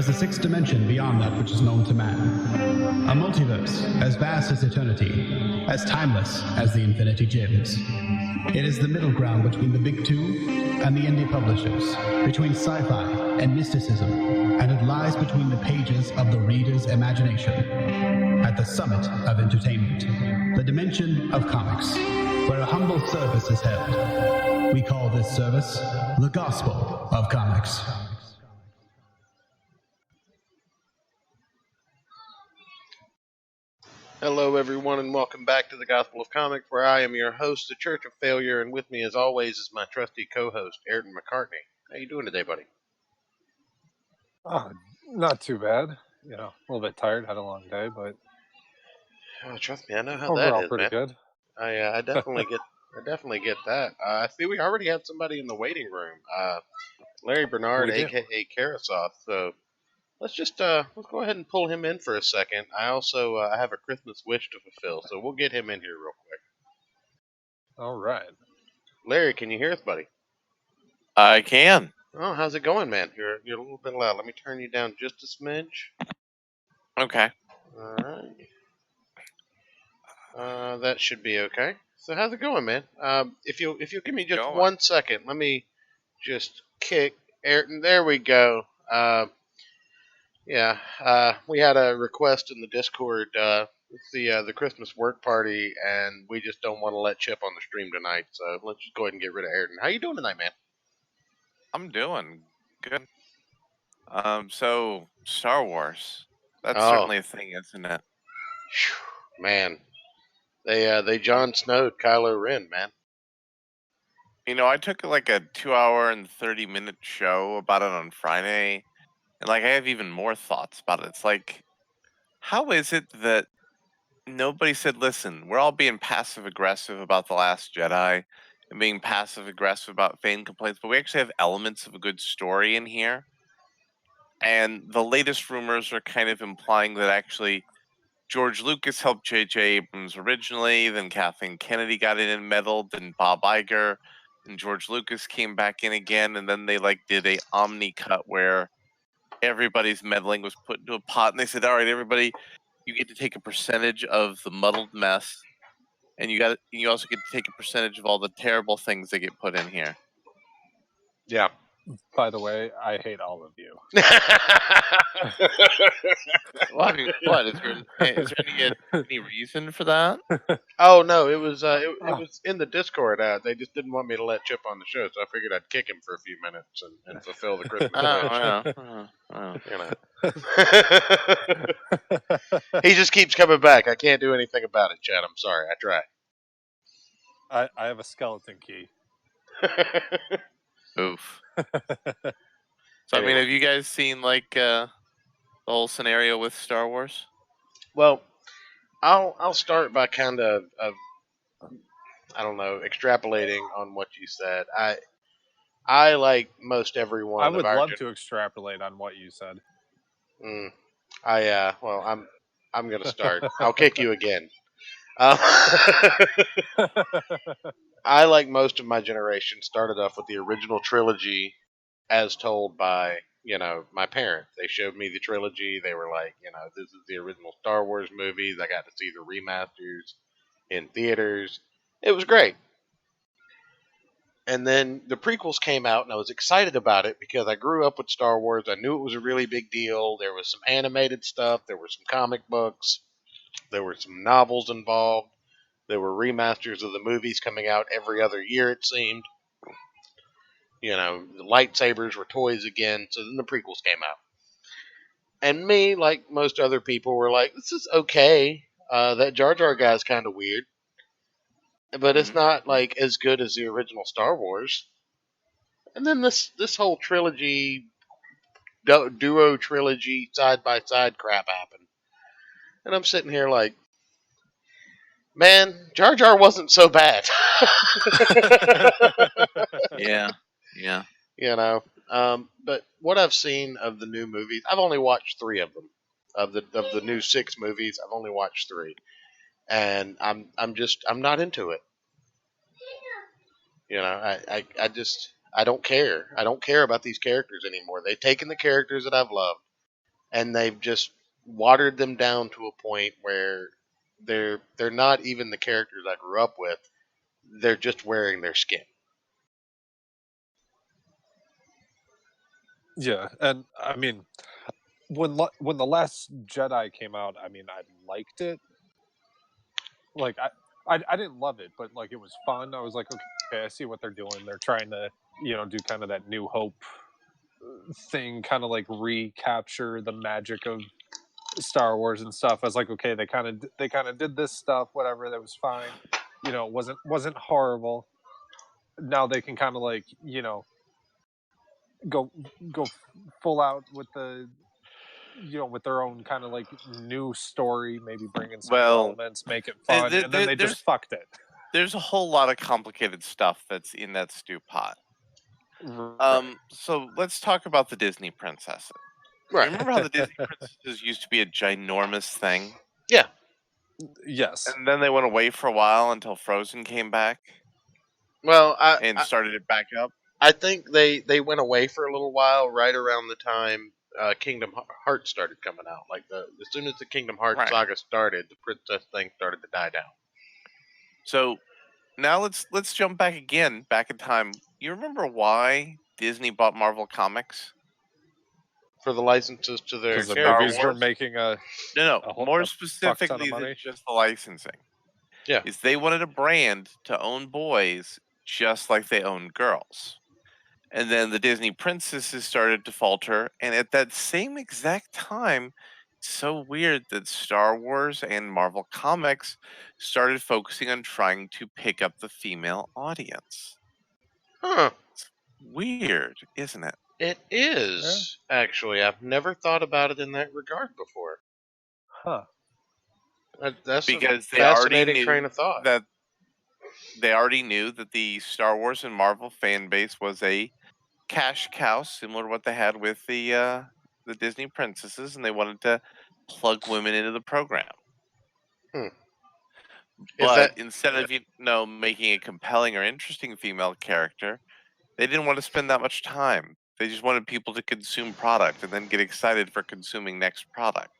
is a sixth dimension beyond that which is known to man. A multiverse as vast as eternity, as timeless as the Infinity Gems. It is the middle ground between the big two and the indie publishers, between sci-fi and mysticism, and it lies between the pages of the reader's imagination. At the summit of entertainment, the dimension of comics, where a humble service is held. We call this service the Gospel of Comics. Hello, everyone, and welcome back to the Gospel of Comics, where I am your host, the Church of Failure, and with me, as always, is my trusty co-host, Ayrton McCartney. How you doing today, buddy? Not too bad. You know, a little bit tired. Had a long day, but Trust me, I know how overall that is, pretty man. Good. I definitely get that. I see we already have somebody in the waiting room, Larry Bernard, aka Karasoth. So let's go ahead and pull him in for a second. I also I have a Christmas wish to fulfill, so we'll get him in here real quick. All right, Larry, can you hear us, buddy? I can. Oh, how's it going, man? You're a little bit loud. Let me turn you down just a smidge. Okay. All right. That should be okay. So how's it going, man? If you'll give me just 1 second, let me just kick Ayrton. There we go. We had a request in the Discord. It's the Christmas work party, and we just don't want to let Chip on the stream tonight. So let's just go ahead and get rid of Ayrton. How you doing tonight, man? I'm doing good. So Star Wars. That's certainly a thing, isn't it? Man, they Jon Snow'd Kylo Ren, man. You know, I took like a 2-hour and 30-minute show about it on Friday, and like I have even more thoughts about it. It's like, how is it that nobody said, listen, we're all being passive aggressive about The Last Jedi and being passive aggressive about fan complaints, but we actually have elements of a good story in here. And the latest rumors are kind of implying that actually George Lucas helped J.J. Abrams originally, then Kathleen Kennedy got in and meddled, then Bob Iger, and George Lucas came back in again, and then they like did a omni cut where everybody's meddling was put into a pot, and they said, all right, everybody, you get to take a percentage of the muddled mess, and you also get to take a percentage of all the terrible things that get put in here. Yeah. By the way, I hate all of you. Well, I mean, what is there any reason for that? Oh no, it was in the Discord. They just didn't want me to let Chip on the show, so I figured I'd kick him for a few minutes and fulfill the Christmas wish. He just keeps coming back. I can't do anything about it, Chad. I'm sorry. I tried. I have a skeleton key. Oof. So anyway. I mean, have you guys seen like the whole scenario with Star Wars? Well, I'll start by kind of I don't know, extrapolating on what you said. I like most everyone. I would love to extrapolate on what you said. Well, I'm gonna start. I'll kick you again. I, like most of my generation, started off with the original trilogy as told by, my parents. They showed me the trilogy. They were like, this is the original Star Wars movies. I got to see the remasters in theaters. It was great. And then the prequels came out, and I was excited about it because I grew up with Star Wars. I knew it was a really big deal. There was some animated stuff. There were some comic books. There were some novels involved. There were remasters of the movies coming out every other year, it seemed. The lightsabers were toys again. So then the prequels came out. And me, like most other people, were like, this is okay. That Jar Jar guy's kind of weird. But it's not like as good as the original Star Wars. And then this whole trilogy, duo trilogy, side-by-side crap happened. And I'm sitting here like, man, Jar Jar wasn't so bad. Yeah. But what I've seen of the new movies, I've only watched 3 of them. Of the new 6 movies, I've only watched 3. And I'm not into it. I don't care. I don't care about these characters anymore. They've taken the characters that I've loved and they've just watered them down to a point where they're not even the characters I grew up with. They're just wearing their skin. Yeah, and I mean, when the Last Jedi came out, I mean, I liked it. Like I didn't love it, but like it was fun. I was like, okay, I see what they're doing. They're trying to do kind of that New Hope thing, kind of like recapture the magic of Star Wars and stuff. I was like, okay, they kind of did this stuff, whatever. That was fine. It wasn't horrible. Now they can kind of like go full out with with their own kind of like new story, maybe bring in some new Well, elements, make it fun, and then they just fucked it. there's a whole lot of complicated stuff that's in that stew pot. Right. So let's talk about the Disney princesses. You Right. remember how the Disney princesses used to be a ginormous thing, Yeah. Yes. and then they went away for a while until Frozen came back Well, and started it back up? I think they went away for a little while, right around the time Kingdom Hearts started coming out. Like as soon as the Kingdom Hearts Right. saga started, the princess thing started to die down. So now let's jump back again, back in time. You remember why Disney bought Marvel Comics? For the licenses to their Because the Star movies were characters. making No, a more fuck ton of specifically than money. just the licensing. Yeah. Is they wanted a brand to own boys just like they own girls. And then the Disney princesses started to falter, and at that same exact time, it's so weird that Star Wars and Marvel Comics started focusing on trying to pick up the female audience. Huh. Weird, isn't it? It is, actually. I've never thought about it in that regard before. Huh. That's Because a fascinating train of thought. they already knew that the Star Wars and Marvel fan base was a cash cow, similar to what they had with the Disney princesses, and they wanted to plug women into the program. Hmm. Is But that instead of making a compelling or interesting female character, they didn't want to spend that much time. They just wanted people to consume product and then get excited for consuming next product.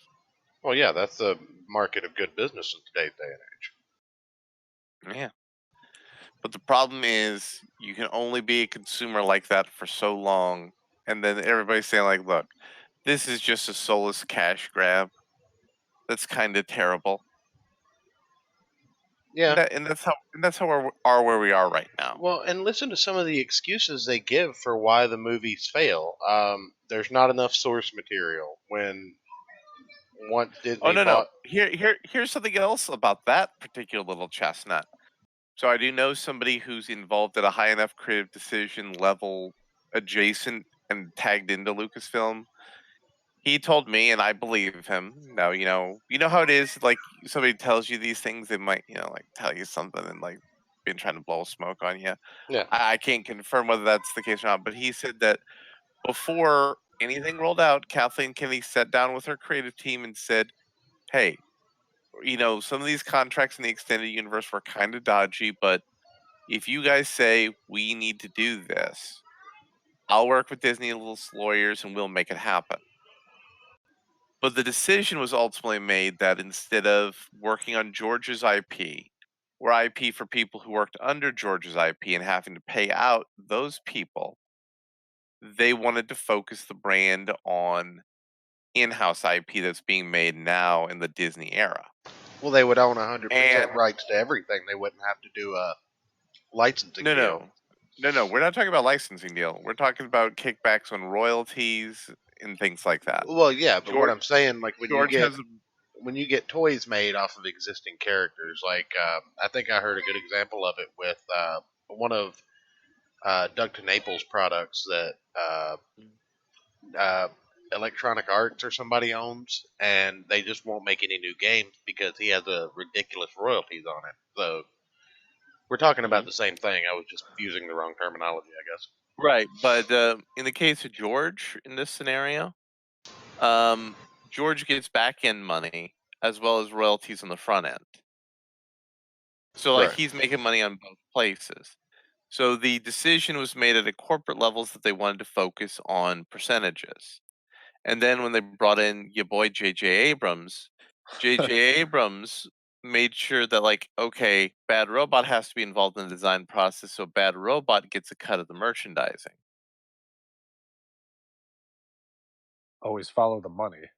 well, yeah, that's the market of good business in today's day and age. Yeah. But the problem is you can only be a consumer like that for so long, and then everybody's saying like, look, this is just a soulless cash grab. That's kind of terrible. Yeah. And that's how we are where we are right now. Well, and listen to some of the excuses they give for why the movies fail. There's not enough source material. When once Disney Oh no. bought, Here's something else about that particular little chestnut. So I do know somebody who's involved at a high enough creative decision level adjacent and tagged into Lucasfilm. He told me, and I believe him. Now, you know how it is. Like somebody tells you these things, they might, like tell you something and like been trying to blow smoke on you. yeah, I can't confirm whether that's the case or not, but he said that before anything rolled out, Kathleen Kennedy sat down with her creative team and said, "Hey, some of these contracts in the extended universe were kind of dodgy, but if you guys say we need to do this, I'll work with Disney's lawyers and we'll make it happen." But the decision was ultimately made that instead of working on George's IP, or IP for people who worked under George's IP and having to pay out those people, they wanted to focus the brand on in-house IP that's being made now in the Disney era. well, they would own 100% And rights to everything. They wouldn't have to do a licensing no, deal. no, we're not talking about licensing deal. We're talking about kickbacks on royalties and things like that. Well, yeah, but what George, I'm saying, like George has when you get toys made off of existing characters, like I think I heard a good example of it with one of Doug Naples' products that uh, Electronic Arts or somebody owns, and they just won't make any new games because he has a ridiculous royalties on it. So we're talking about the same thing. I was just using the wrong terminology, I guess. right, but in the case of George, in this scenario, George gets back end money as well as royalties on the front end. So like Right. he's making money on both places. So the decision was made at a corporate levels that they wanted to focus on percentages. And then when they brought in your boy J.J. Abrams, J.J. Abrams made sure that, like, okay, Bad Robot has to be involved in the design process, so Bad Robot gets a cut of the merchandising. Always follow the money.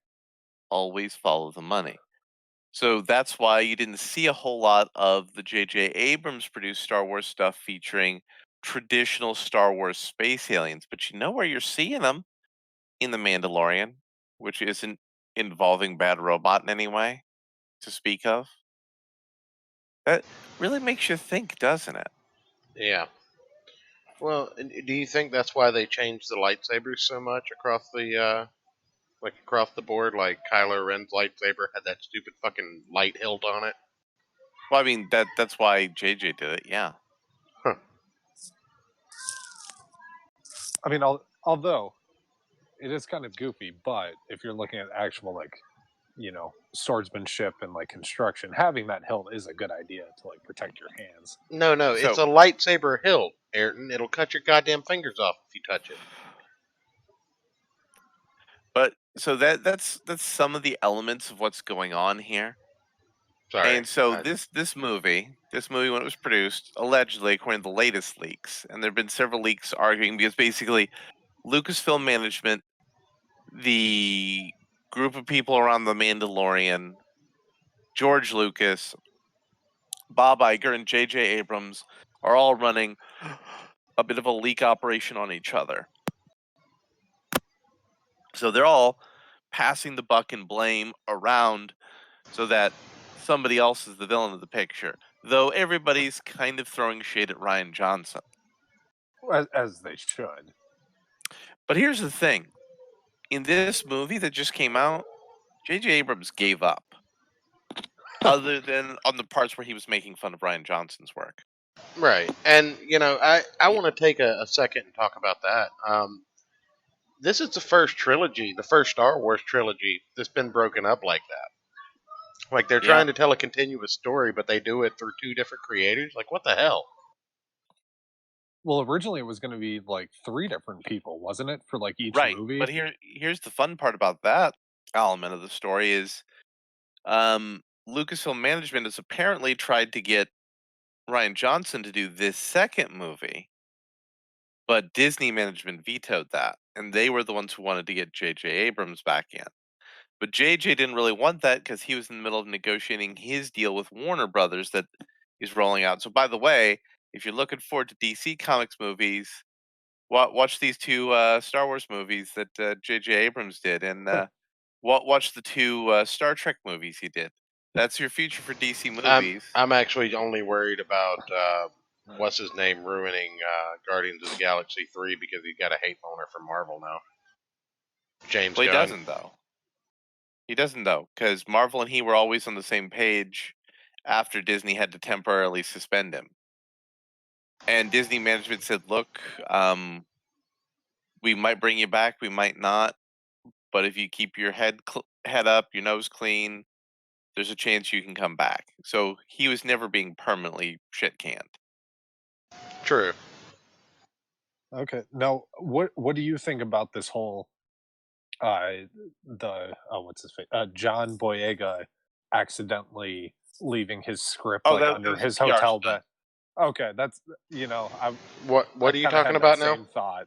Always follow the money. So that's why you didn't see a whole lot of the J.J. Abrams produced Star Wars stuff featuring traditional Star Wars space aliens. But you know where you're seeing them? In The Mandalorian, which isn't involving Bad Robot in any way to speak of. That really makes you think, doesn't it? Yeah. Well, do you think that's why they changed the lightsabers so much across the across the board? Like Kylo Ren's lightsaber had that stupid fucking light hilt on it. Well, I mean that's why JJ did it. Yeah. Huh. I mean, although it is kind of goofy, but if you're looking at actual, like, swordsmanship and like construction, having that hilt is a good idea to like protect your hands. No, it's a lightsaber hilt, Ayrton. It'll cut your goddamn fingers off if you touch it. But so that's some of the elements of what's going on here. Sorry. And so this movie when it was produced, allegedly, according to the latest leaks, and there have been several leaks arguing because basically Lucasfilm management, the group of people around the Mandalorian, George Lucas, Bob Iger, and J.J. Abrams are all running a bit of a leak operation on each other. So they're all passing the buck and blame around so that somebody else is the villain of the picture. Though everybody's kind of throwing shade at Rian Johnson. As they should. But here's the thing. In this movie that just came out, J.J. Abrams gave up. Other than on the parts where he was making fun of Rian Johnson's work. Right. And, I want to take a second and talk about that. This is the first trilogy, the first Star Wars trilogy that's been broken up like that. Like, they're trying to tell a continuous story, but they do it through two different creators. Like, what the hell? Well, originally it was going to be like 3 different people, wasn't it, for like each Right. movie? But here's the fun part about that element of the story is Lucasfilm management has apparently tried to get Rian Johnson to do this second movie, but Disney management vetoed that, and they were the ones who wanted to get J.J. Abrams back in. But J.J. didn't really want that because he was in the middle of negotiating his deal with Warner Brothers that is rolling out. So, by the way, if you're looking forward to DC Comics movies, watch these 2 Star Wars movies that J.J. Abrams did, and watch the 2 Star Trek movies he did. That's your future for DC movies. I'm actually only worried about what's his name ruining Guardians of the Galaxy 3 because he's got a hate boner for Marvel now. James Well, he Gunn. doesn't though. He doesn't though, because Marvel and he were always on the same page after Disney had to temporarily suspend him. And Disney management said, "Look, we might bring you back, we might not, but if you keep your head up, your nose clean, there's a chance you can come back." So he was never being permanently shit canned. True. Okay. Now, what do you think about this whole what's his face? John Boyega accidentally leaving his script Oh, like that under was a his PR hotel stunt. bed. Okay, that's What I are you kinda talking had about that now? same thought.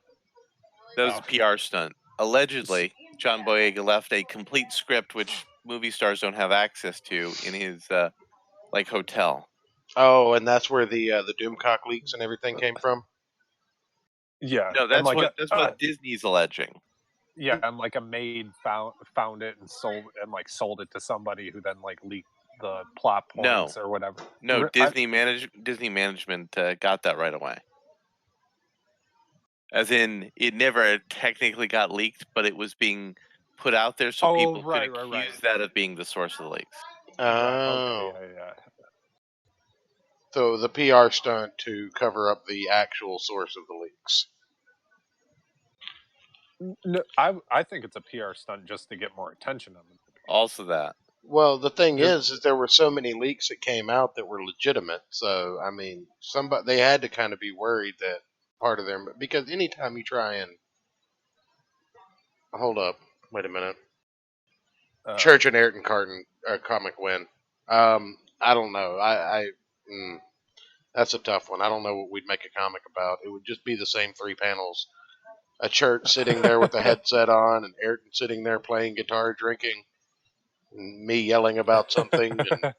That was Oh. a PR stunt. Allegedly, John Boyega left a complete script which movie stars don't have access to in his hotel. Oh, and that's where the Doomcock leaks and everything came from. Yeah, No, and that's like what Disney's alleging. yeah, and like a maid found it and sold it to somebody who then like leaked the plot points or whatever. No, Disney management got that right away. As in, it never technically got leaked, but it was being put out there so people could accuse that of being the source of the leaks. Oh. Okay, yeah. So the PR stunt to cover up the actual source of the leaks. No, I think it's a PR stunt just to get more attention on them. Also that. Well, the thing is there were so many leaks that came out that were legitimate. So I mean, they had to kind of be worried that part of their because anytime you try and hold up, Wait a minute. Uh, Church and Ayrton Carton comic win. I don't know. That's a tough one. I don't know what we'd make a comic about. It would just be the same 3 panels. A Church sitting there with a headset on, and Ayrton sitting there playing guitar, drinking, and me yelling about something. And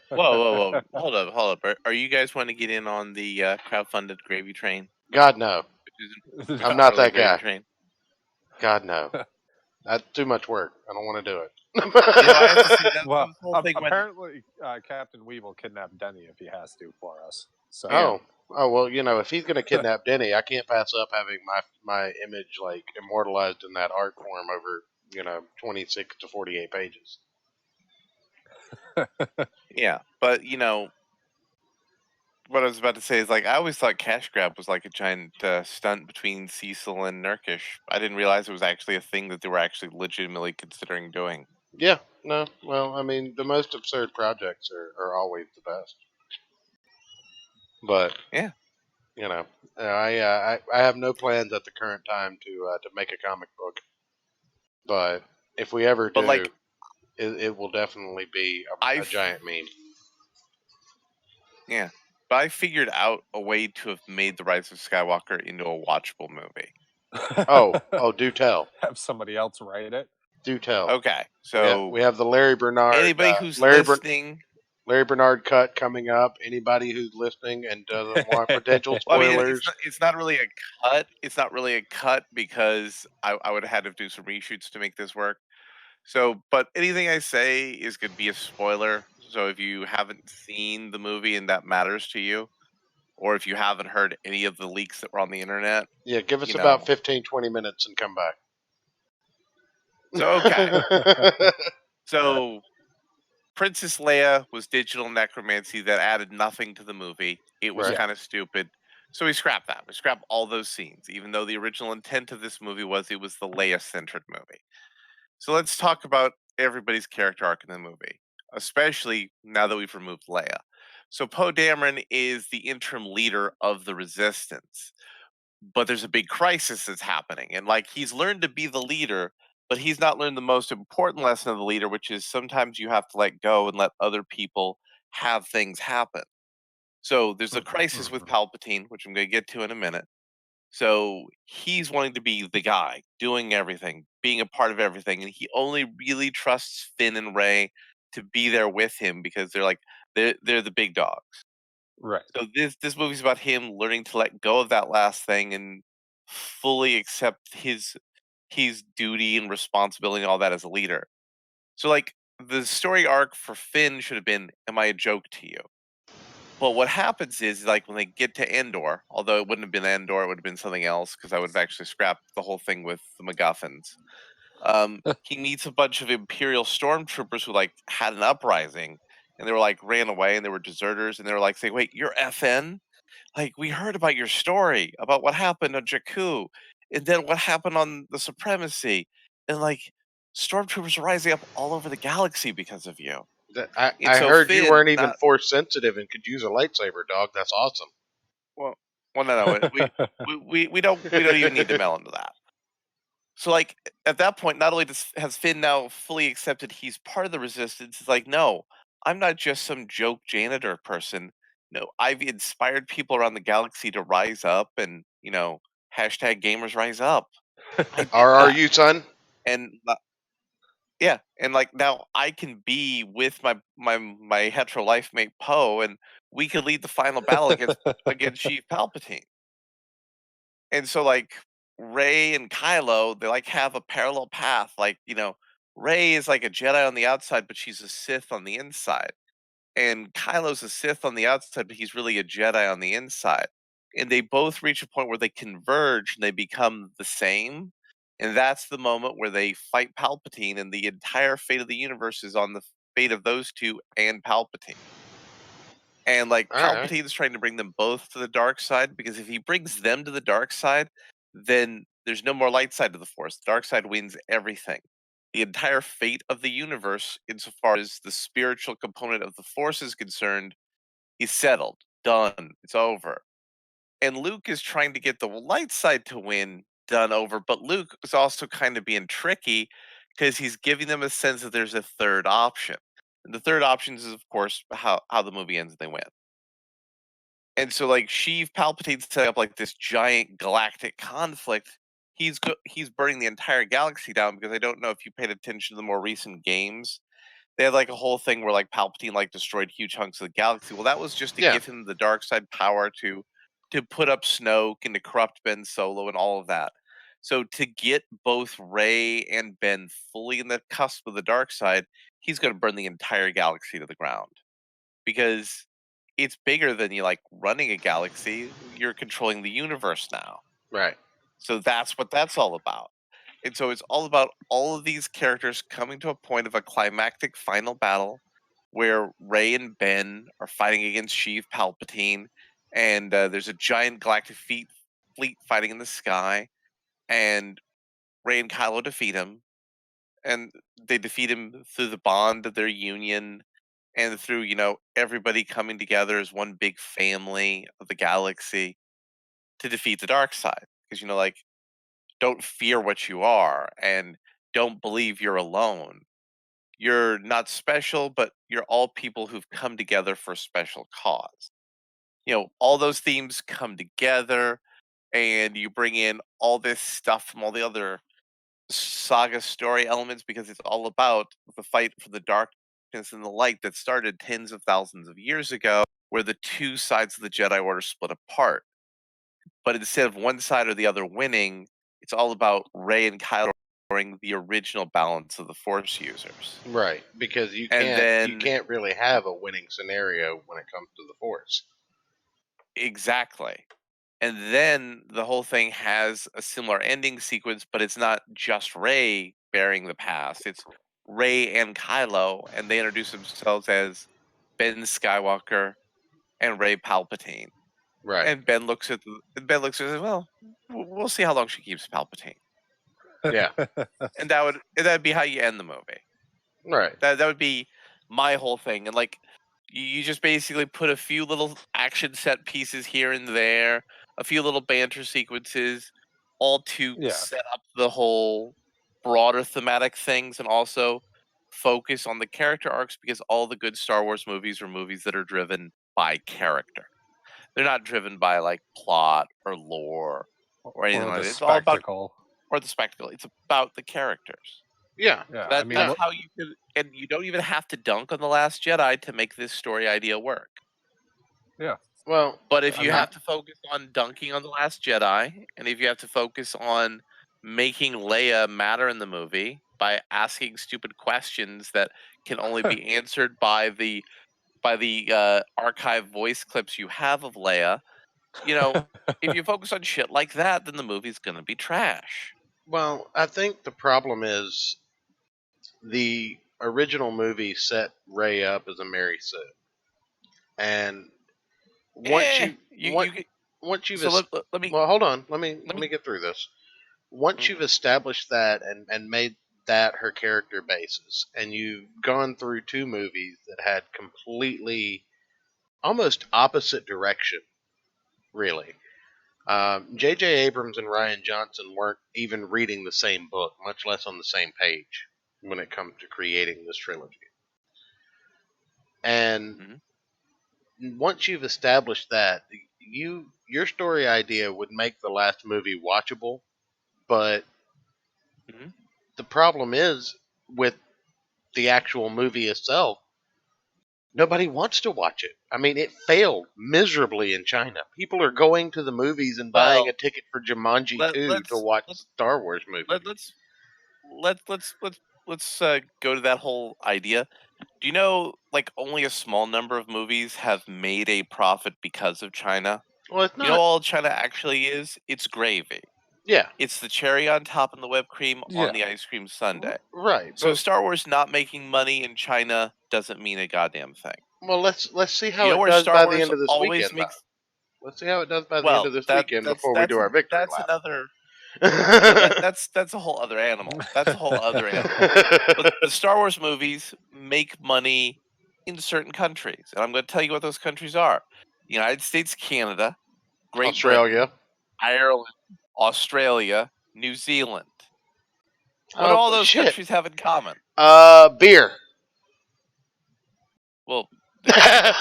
Whoa! Hold up! Are you guys want to get in on the crowdfunded gravy train? God no, Which is I'm not not really a that gravy guy. train. God no, that's too much work. I don't want to do it. I have to say that well, the whole thing went. apparently, Captain Wee will kidnap Denny if he has to for us. So Oh well, if he's gonna kidnap Denny, I can't pass up having my image like immortalized in that art form over 26 to 48 pages. Yeah, but what I was about to say is like I always thought Cash Grab was like a giant stunt between Cecil and Nurkish. I didn't realize it was actually a thing that they were actually legitimately considering doing. Yeah, no, well, I mean, the most absurd projects are always the best. But Yeah, I have no plans at the current time to make a comic book. But if we ever but do, like it will definitely be a I've giant meme. yeah, but I figured out a way to have made the Rise of Skywalker into a watchable movie. Oh, do tell, have somebody else write it. do tell. Okay, We have, so we have the Larry Bernard anybody who's Larry listening, Larry Bernard cut coming up. Anybody who's listening and doesn't want potential well, I mean, spoilers, it's not really a cut. It's not really a cut because I would have had to do some reshoots to make this work. So, but anything I say is going to be a spoiler. So if you haven't seen the movie and that matters to you, or if you haven't heard any of the leaks that were on the internet, yeah, give us you about know. 15, 20 minutes and come back. So okay, so Princess Leia was digital necromancy that added nothing to the movie. It was Right. Yeah. kind of stupid. So we scrapped that. We scrapped all those scenes, even though the original intent of this movie was it was the Leia centered movie. So let's talk about everybody's character arc in the movie, especially now that we've removed Leia. So Poe Dameron is the interim leader of the Resistance, but there's a big crisis that's happening, and like he's learned to be the leader, but he's not learned the most important lesson of the leader, which is sometimes you have to let go and let other people have things happen. So there's a crisis with Mhm. Palpatine, which I'm going to get to in a minute. So he's wanting to be the guy, doing everything, being a part of everything, and he only really trusts Finn and Rey to be there with him because they're the big dogs. Right. So this movie's about him learning to let go of that last thing and fully accept his duty and responsibility and all that as a leader. So like the story arc for Finn should have been, "Am I a joke to you?" But what happens is like when they get to Endor, although it wouldn't have been Endor, it would have been something else because I would have actually scrapped the whole thing with the MacGuffins. He meets a bunch of Imperial stormtroopers who like had an uprising and they were like ran away and they were deserters and they were like saying, "Wait, you're FN? Like we heard about your story about what happened on Jakku and then what happened on the Supremacy and like stormtroopers are rising up all over the galaxy because of you." And I so heard you Finn, weren't even not force sensitive and could use a lightsaber, dog. That's awesome. well, no, we don't even need to mail into that. So like at that point, not only has Finn now fully accepted he's part of the Resistance, it's like no, I'm not just some joke janitor person. No, I've inspired people around the galaxy to rise up, and hashtag gamers rise up. I did Are that, you, son? and yeah, and like now I can be with my hetero life mate Poe, and we could lead the final battle against Chief Palpatine. And so like Ray and Kylo, they like have a parallel path. Like, Ray is like a Jedi on the outside, but she's a Sith on the inside. And Kylo's a Sith on the outside, but he's really a Jedi on the inside. And they both reach a point where they converge and they become the same. And that's the moment where they fight Palpatine, and the entire fate of the universe is on the fate of those two and Palpatine. And like All right. Palpatine is trying to bring them both to the dark side because if he brings them to the dark side, then there's no more light side to the Force. The dark side wins everything. The entire fate of the universe, insofar as the spiritual component of the Force is concerned, is settled, done, it's over. And Luke is trying to get the light side to win, done, over. But Luke is also kind of being tricky because he's giving them a sense that there's a third option. And the third option is, of course, how the movie ends and they win. And so, like, Sheev Palpatine's setting up like this giant galactic conflict. He's burning the entire galaxy down, because I don't know if you paid attention to the more recent games. They had like a whole thing where like Palpatine like destroyed huge chunks of the galaxy. Well, that was just to Yeah. give him the dark side power to put up Snoke and to corrupt Ben Solo and all of that. So to get both Rey and Ben fully in the cusp of the dark side, he's going to burn the entire galaxy to the ground, because it's bigger than you like running a galaxy. You're controlling the universe now. Right. So that's what that's all about. And so it's all about all of these characters coming to a point of a climactic final battle where Rey and Ben are fighting against Sheev Palpatine, and there's a giant galactic fleet fighting in the sky, and Rey and Kylo defeat him, and they defeat him through the bond of their union and through, everybody coming together as one big family of the galaxy to defeat the dark side. Because, like, don't fear what you are and don't believe you're alone. You're not special, but you're all people who've come together for a special cause. All those themes come together, and you bring in all this stuff from all the other saga story elements, because it's all about the fight for the darkness and the light that started tens of thousands of years ago, where the two sides of the Jedi Order split apart. But instead of one side or the other winning, it's all about Rey and Kylo restoring the original balance of the Force users. Right. Because you can't really have a winning scenario when it comes to the Force. Exactly. And then the whole thing has a similar ending sequence, but it's not just Rey bearing the past. It's Rey and Kylo, and they introduce themselves as Ben Skywalker and Rey Palpatine. Right. And Ben looks at and says, "Well, we'll see how long she keeps Palpatine." Yeah. And that'd be how you end the movie. Right. That would be my whole thing. And like, you just basically put a few little action set pieces here and there, a few little banter sequences, all to set up the whole broader thematic things, and also focus on the character arcs, because all the good Star Wars movies are movies that are driven by character. They're not driven by like plot or lore or anything like that. It's all about the spectacle. It's about the characters. Yeah. That's how you could, and you don't even have to dunk on The Last Jedi to make this story idea work. Yeah. Well, but if you have to focus on dunking on The Last Jedi, and if you have to focus on making Leia matter in the movie by asking stupid questions that can only be answered by the archive voice clips you have of Leia, if you focus on shit like that, then the movie's gonna be trash. Well, I think the problem is the original movie set Rey up as a Mary Sue, and once you've let me well, hold on, let me get through this. Once you've established that and made that her character basis, and you've gone through two movies that had completely almost opposite direction, really. J.J. Abrams and Rian Johnson weren't even reading the same book, much less on the same page when it comes to creating this trilogy. And once you've established that, your story idea would make the last movie watchable, but the problem is with the actual movie itself, nobody wants to watch it. I mean, it failed miserably in China. People are going to the movies and buying a ticket for Jumanji 2 to watch the Star Wars movie. Let's go to that whole idea. Do you know, like, only a small number of movies have made a profit because of China? Well, it's not. You know, all China actually is? It's gravy. Yeah. It's the cherry on top and the whipped cream on the ice cream sundae. Right. So Star Wars not making money in China doesn't mean a goddamn thing. Well, let's see how it does by the end of this weekend. Let's see how it does by the end of this weekend before we do our victory lap. Another. That's a whole other animal. But the Star Wars movies make money in certain countries, and I'm going to tell you what those countries are: the United States, Canada, Great Britain, Ireland, Australia, New Zealand. What do all but those shit. countries have in common? Beer. Well, I'm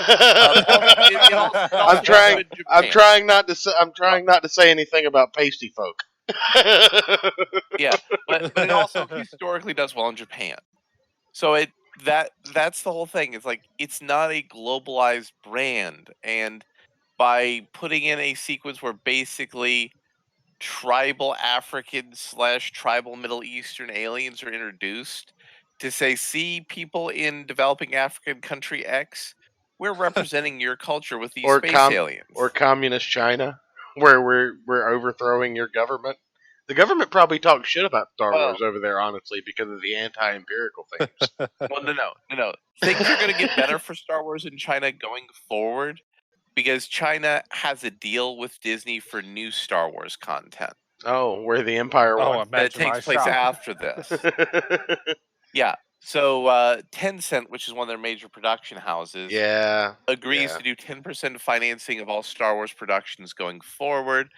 trying. I'm trying not to say. I'm trying not to say anything about pasty folk. Yeah, but it also historically does well in Japan. So that's the whole thing. It's like it's not a globalized brand, and by putting in a sequence where basically tribal African / tribal Middle Eastern aliens are introduced to say, see, people in developing African country X, we're representing your culture with these space aliens. Or communist China, where we're overthrowing your government. The government probably talks shit about Star Wars over there, honestly, because of the anti-empirical themes. Well, no. Things are going to get better for Star Wars in China going forward because China has a deal with Disney for new Star Wars content. Oh, where the Empire won. That takes place after this. Yeah. So Tencent, which is one of their major production houses, agrees to do 10% financing of all Star Wars productions going forward.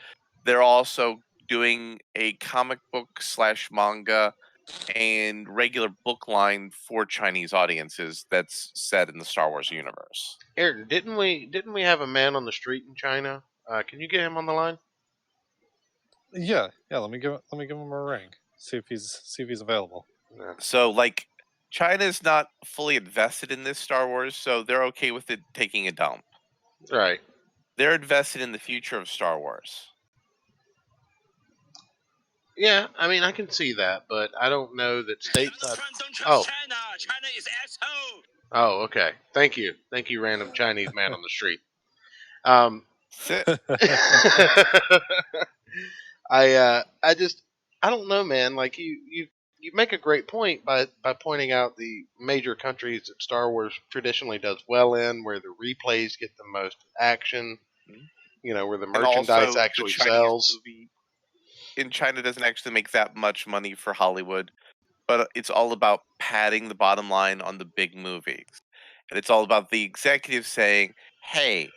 They're also doing a comic book / manga and regular book line for Chinese audiences that's set in the Star Wars universe. Ayrton, didn't we have a man on the street in China? Can you get him on the line? Yeah. Let me give him a ring. See if he's available. Yeah. So like, China's not fully invested in this Star Wars, so they're okay with it taking a dump. Right. They're invested in the future of Star Wars. Yeah, I mean, I can see that, but I don't know that stateside. China. China is asshole. Oh, okay. Thank you, random Chinese man on the street. I don't know, man. Like you make a great point by pointing out the major countries that Star Wars traditionally does well in, where the replays get the most action. You know, where the merchandise actually sells. Movie in China doesn't actually make that much money for Hollywood, but it's all about padding the bottom line on the big movies. And it's all about the executives saying, hey,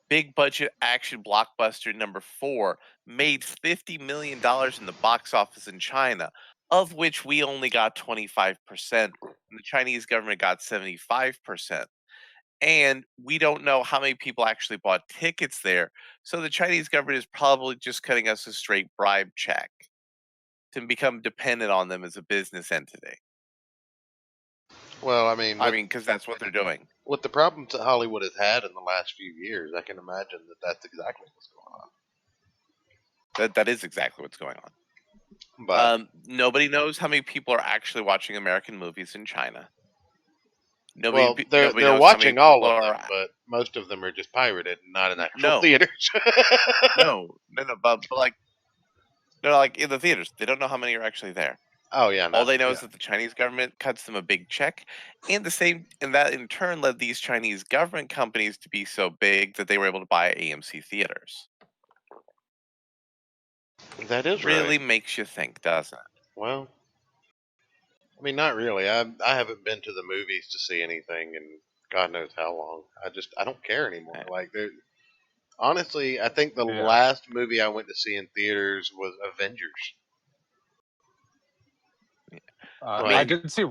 big budget action blockbuster number 4 made $50 million in the box office in China, of which we only got 25%, and the Chinese government got 75%. And we don't know how many people actually bought tickets there. So the Chinese government is probably just cutting us a straight bribe check to become dependent on them as a business entity. Well, I mean, because that's what they're doing. With the problems that Hollywood has had in the last few years, I can imagine that that's exactly what's going on. That is exactly what's going on. But nobody knows how many people are actually watching American movies in China. They're watching all of them, but most of them are just pirated, not in actual theaters. no, but like in the theaters, they don't know how many are actually there. Oh yeah, all they know is that the Chinese government cuts them a big check, and that in turn led these Chinese government companies to be so big that they were able to buy AMC theaters. That is really makes you think, doesn't it? Well, I mean, not really. I haven't been to the movies to see anything in God knows how long. I don't care anymore. Yeah. Like, honestly, I think the last movie I went to see in theaters was Avengers. I didn't see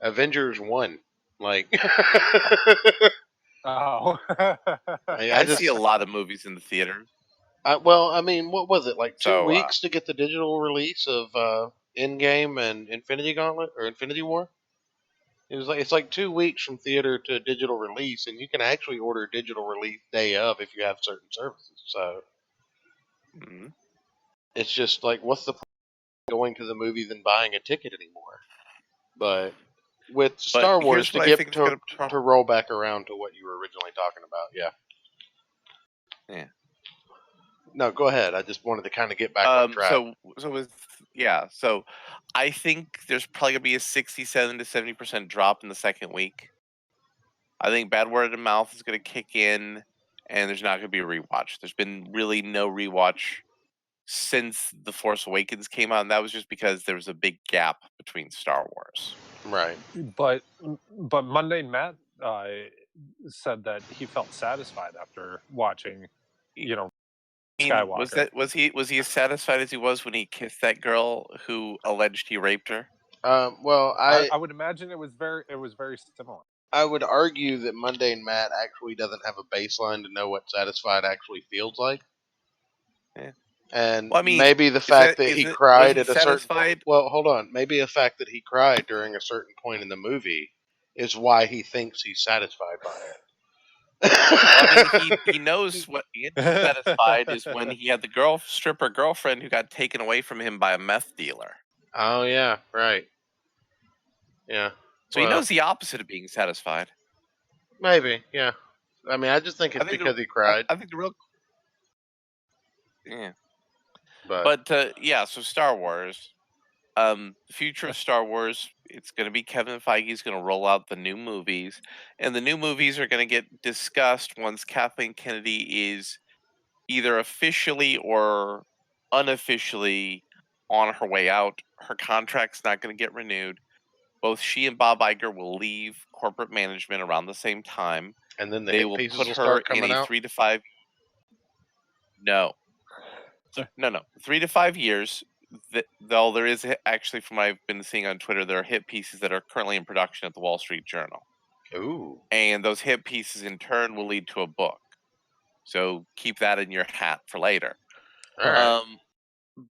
Avengers 1. Like, oh, I see a lot of movies in the theaters. Well, I mean, what was it, like 2 weeks to get the digital release of Endgame and Infinity Gauntlet or Infinity War? It's like 2 weeks from theater to digital release, and you can actually order digital release day of if you have certain services. So it's just like, what's the point of going to the movies and buying a ticket anymore? But with Star Wars, to roll back around to what you were originally talking about, yeah. No, go ahead. I just wanted to kind of get back on track. So I think there's probably gonna be a 67 to 70% drop in the second week. I think bad word of mouth is gonna kick in, and there's not gonna be a rewatch. There's been really no rewatch since The Force Awakens came out, and that was just because there was a big gap between Star Wars. Right. But Monday Matt said that he felt satisfied after watching, I mean, Skywalker. was he as satisfied as he was when he kissed that girl who alleged he raped her? Well, I would imagine it was very similar. I would argue that Mundane Matt actually doesn't have a baseline to know what satisfied actually feels like. Yeah. And Well, I mean, maybe the fact that he was cried he at a certain satisfied? well, hold on. Maybe the fact that he cried during a certain point in the movie is why he thinks he's satisfied by it. Well, I mean, he knows what he gets satisfied is when he had the stripper girlfriend who got taken away from him by a meth dealer. Oh yeah, right. Yeah. So he Well, knows the opposite of being satisfied. maybe. Yeah. I mean, I just think it's I think because he cried. I think the real yeah. But But yeah, so Star Wars. The future of Star Wars, it's going to be Kevin Feige's going to roll out the new movies, and the new movies are going to get discussed once Kathleen Kennedy is either officially or unofficially on her way out. Her contract's not going to get renewed. Both she and Bob Iger will leave corporate management around the same time. and then the They hit will pieces put will her start in coming a out. 3 to 5 no. No, 3 to 5 years. Though there is actually, from what I've been seeing on Twitter, there are hit pieces that are currently in production at the Wall Street Journal, Ooh. and those hit pieces in turn will lead to a book. So keep that in your hat for later. All right.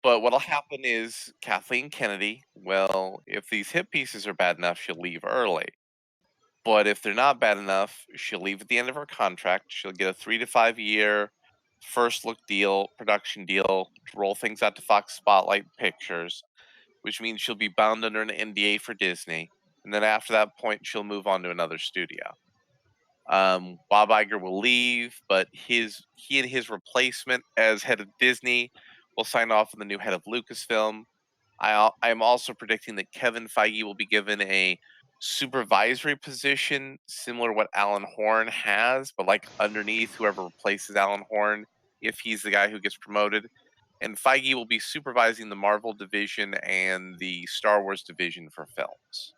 But what'll happen is Kathleen Kennedy. Well, if these hit pieces are bad enough, she'll leave early. But if they're not bad enough, she'll leave at the end of her contract. She'll get a 3 to 5 year first look deal, production deal to roll things out to Fox Spotlight Pictures, which means she'll be bound under an NDA for Disney. And then after that point, she'll move on to another studio. Bob Iger will leave, but he and his replacement as head of Disney will sign off on the new head of Lucasfilm. I am also predicting that Kevin Feige will be given a supervisory position similar to what Alan Horn has, but like underneath whoever replaces Alan Horn, if he's the guy who gets promoted. And Feige will be supervising the Marvel division and the Star Wars division for films.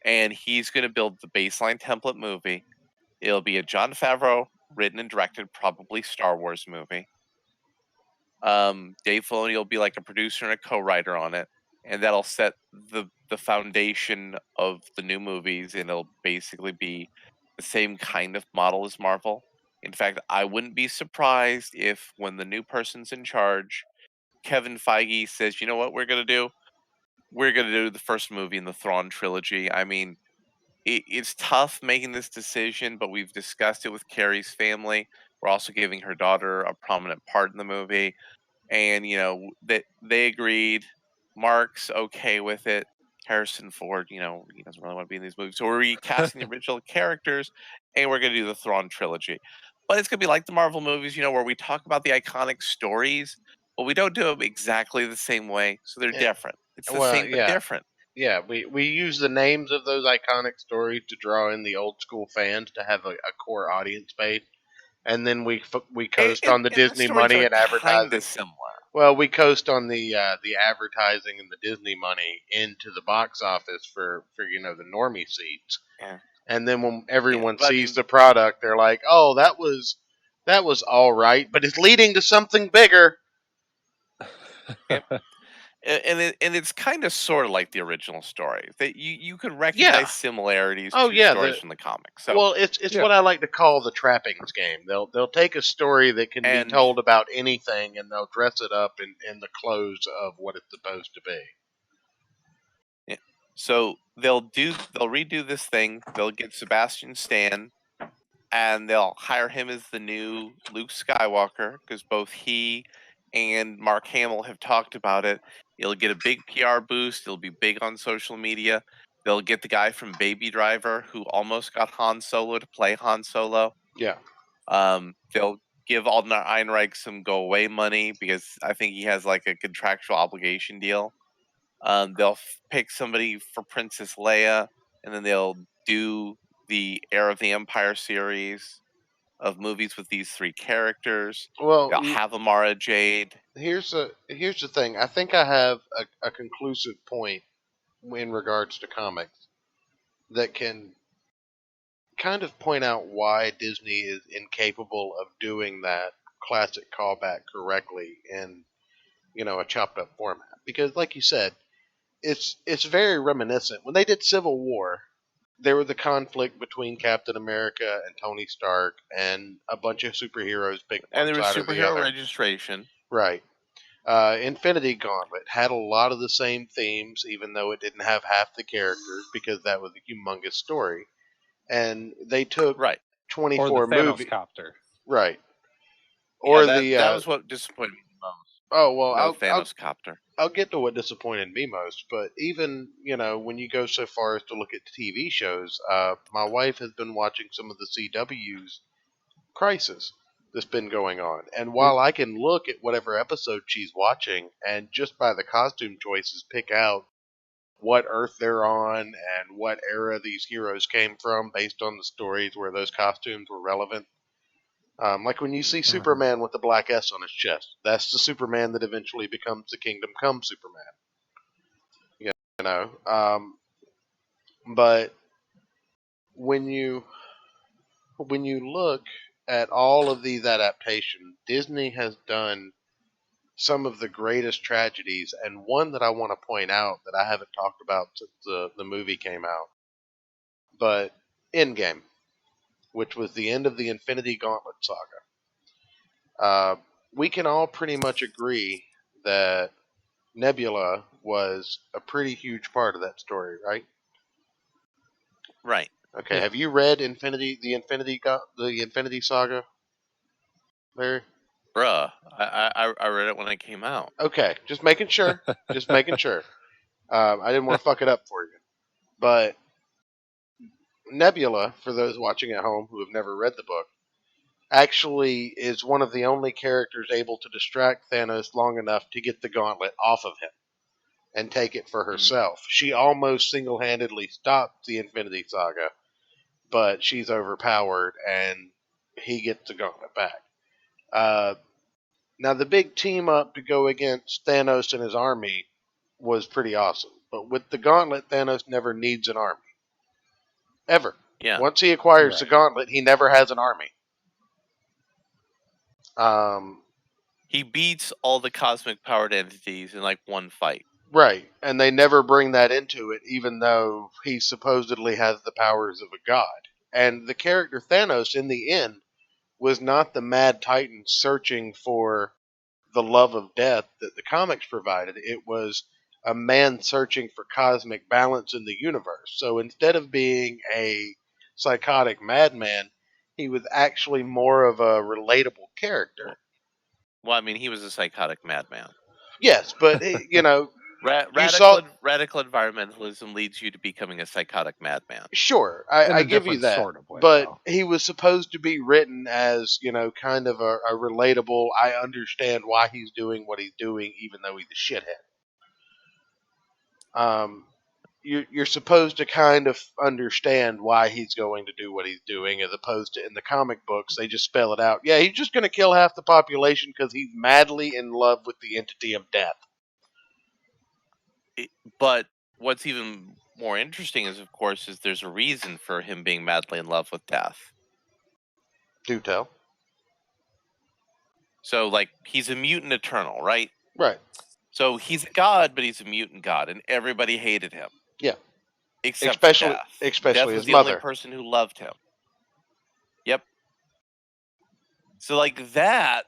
And he's going to build the baseline template movie. It'll be a Jon Favreau written and directed, probably Star Wars movie. Dave Filoni will be like a producer and a co-writer on it, and that'll set the foundation of the new movies, and it'll basically be the same kind of model as Marvel. In fact, I wouldn't be surprised if when the new person's in charge, Kevin Feige says, "You know what we're gonna do? We're gonna do the first movie in the Thrawn trilogy." I mean, it's tough making this decision, but we've discussed it with Carrie's family. We're also giving her daughter a prominent part in the movie, and that they agreed. Mark's okay with it. Harrison Ford, he doesn't really want to be in these movies, so we're recasting the original characters, and we're going to do the Thrawn trilogy. But it's going to be like the Marvel movies, where we talk about the iconic stories, but we don't do them exactly the same way, so they're Yeah. different. It's the Well, same but yeah. different. Yeah, we use the names of those iconic stories to draw in the old school fans to have a core audience base, and then we coast on the And the Disney stories money are and kind advertising. of similar. Well, we coast on the advertising and the Disney money into the box office for the normie seats, Yeah. and then when everyone But I sees mean, the product, they're like, "Oh, that was all right, but it's leading to something bigger." and it's kind of sort of like the original story that you could recognize Yeah. similarities Oh to yeah. stories from the comics. So Well, it's Yeah. what I like to call the trappings game. They'll take a story that can be And- told about anything, and they'll dress it up in the clothes of what it's supposed to be. so they'll redo this thing. They'll get Sebastian Stan, and they'll hire him as the new Luke Skywalker because both he and Mark Hamill have talked about it. It'll get a big PR boost. It'll be big on social media. They'll get the guy from Baby Driver who almost got Han Solo to play Han Solo. Yeah. They'll give Alden Ehrenreich some go away money because I think he has like a contractual obligation deal. They'll pick somebody for Princess Leia, and then they'll do the Heir of the Empire series of movies with these three characters. Well, They'll have Amara Jade. here's the thing. I think I have a conclusive point in regards to comics that can kind of point out why Disney is incapable of doing that classic callback correctly in, a chopped up format. Because, like you said, it's very reminiscent. When they did Civil War, there was the conflict between Captain America and Tony Stark, and a bunch of superheroes picked And one there was side or the superhero other. registration. Right. Infinity Gauntlet had a lot of the same themes, even though it didn't have half the characters, because that was a humongous story. And they took Right. Or the 24 Thanos movies. copter. Right. Yeah, Or that was what disappointed me the most. oh well, No Thanos copter. I'll get to what disappointed me most, but even, when you go so far as to look at TV shows, my wife has been watching some of the CW's Crisis that's been going on. And while I can look at whatever episode she's watching and just by the costume choices pick out what Earth they're on and what era these heroes came from based on the stories where those costumes were relevant. Like when you see Superman with the black S on his chest, that's the Superman that eventually becomes the Kingdom Come Superman. You know, but when you look at all of these adaptations, Disney has done some of the greatest tragedies, and one that I want to point out that I haven't talked about since the movie came out, but Endgame, which was the end of the Infinity Gauntlet saga. We can all pretty much agree that Nebula was a pretty huge part of that story, right? Right. Okay, Yeah. have you read the Infinity Saga, Larry? Bruh. I read it when it came out. Okay, just making sure. Just making sure. I didn't want to fuck it up for you. But Nebula, for those watching at home who have never read the book, actually is one of the only characters able to distract Thanos long enough to get the gauntlet off of him and take it for herself. She almost single-handedly stopped the Infinity Saga, but she's overpowered and he gets the gauntlet back. Now, the big team up to go against Thanos and his army was pretty awesome. But with the gauntlet, Thanos never needs an army. Ever. Yeah. Once he acquires the Right. gauntlet, he never has an army. He beats all the cosmic powered entities in like one fight. Right. And they never bring that into it, even though he supposedly has the powers of a god. And the character Thanos, in the end, was not the mad titan searching for the love of death that the comics provided. It was a man searching for cosmic balance in the universe. So instead of being a psychotic madman, he was actually more of a relatable character. Well, I mean, he was a psychotic madman. Yes, but Radical environmentalism leads you to becoming a psychotic madman. Sure, In I a give you different that. sort of way, But though. he was supposed to be written as, kind of a relatable, I understand why he's doing what he's doing, even though he's a shithead. You're supposed to kind of understand why he's going to do what he's doing, as opposed to in the comic books, they just spell it out. Yeah, he's just going to kill half the population because he's madly in love with the entity of death. But what's even more interesting is, of course, is there's a reason for him being madly in love with death. Do tell. So, like, he's a mutant eternal, right? Right. So he's a god, but he's a mutant god, and everybody hated him. Yeah. Except Especially for Death. Death was his the mother. only person who loved him. Yep. So, like, that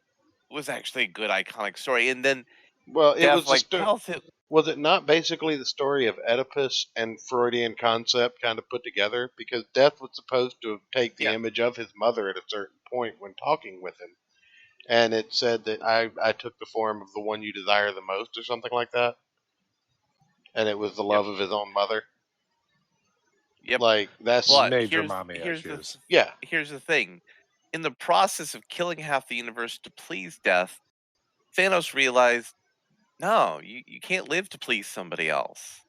was actually a good iconic story. And then Well, it Death, was like, tells him. Was it not basically the story of Oedipus and Freudian concept kind of put together? Because Death was supposed to take the image of his mother at a certain point when talking with him. And it said that I took the form of the one you desire the most, or something like that. And it was the love of his own mother. Yep. Like, that's... But Major mommy issues. Here's the thing. In the process of killing half the universe to please Death, Thanos realized, no, you can't live to please somebody else.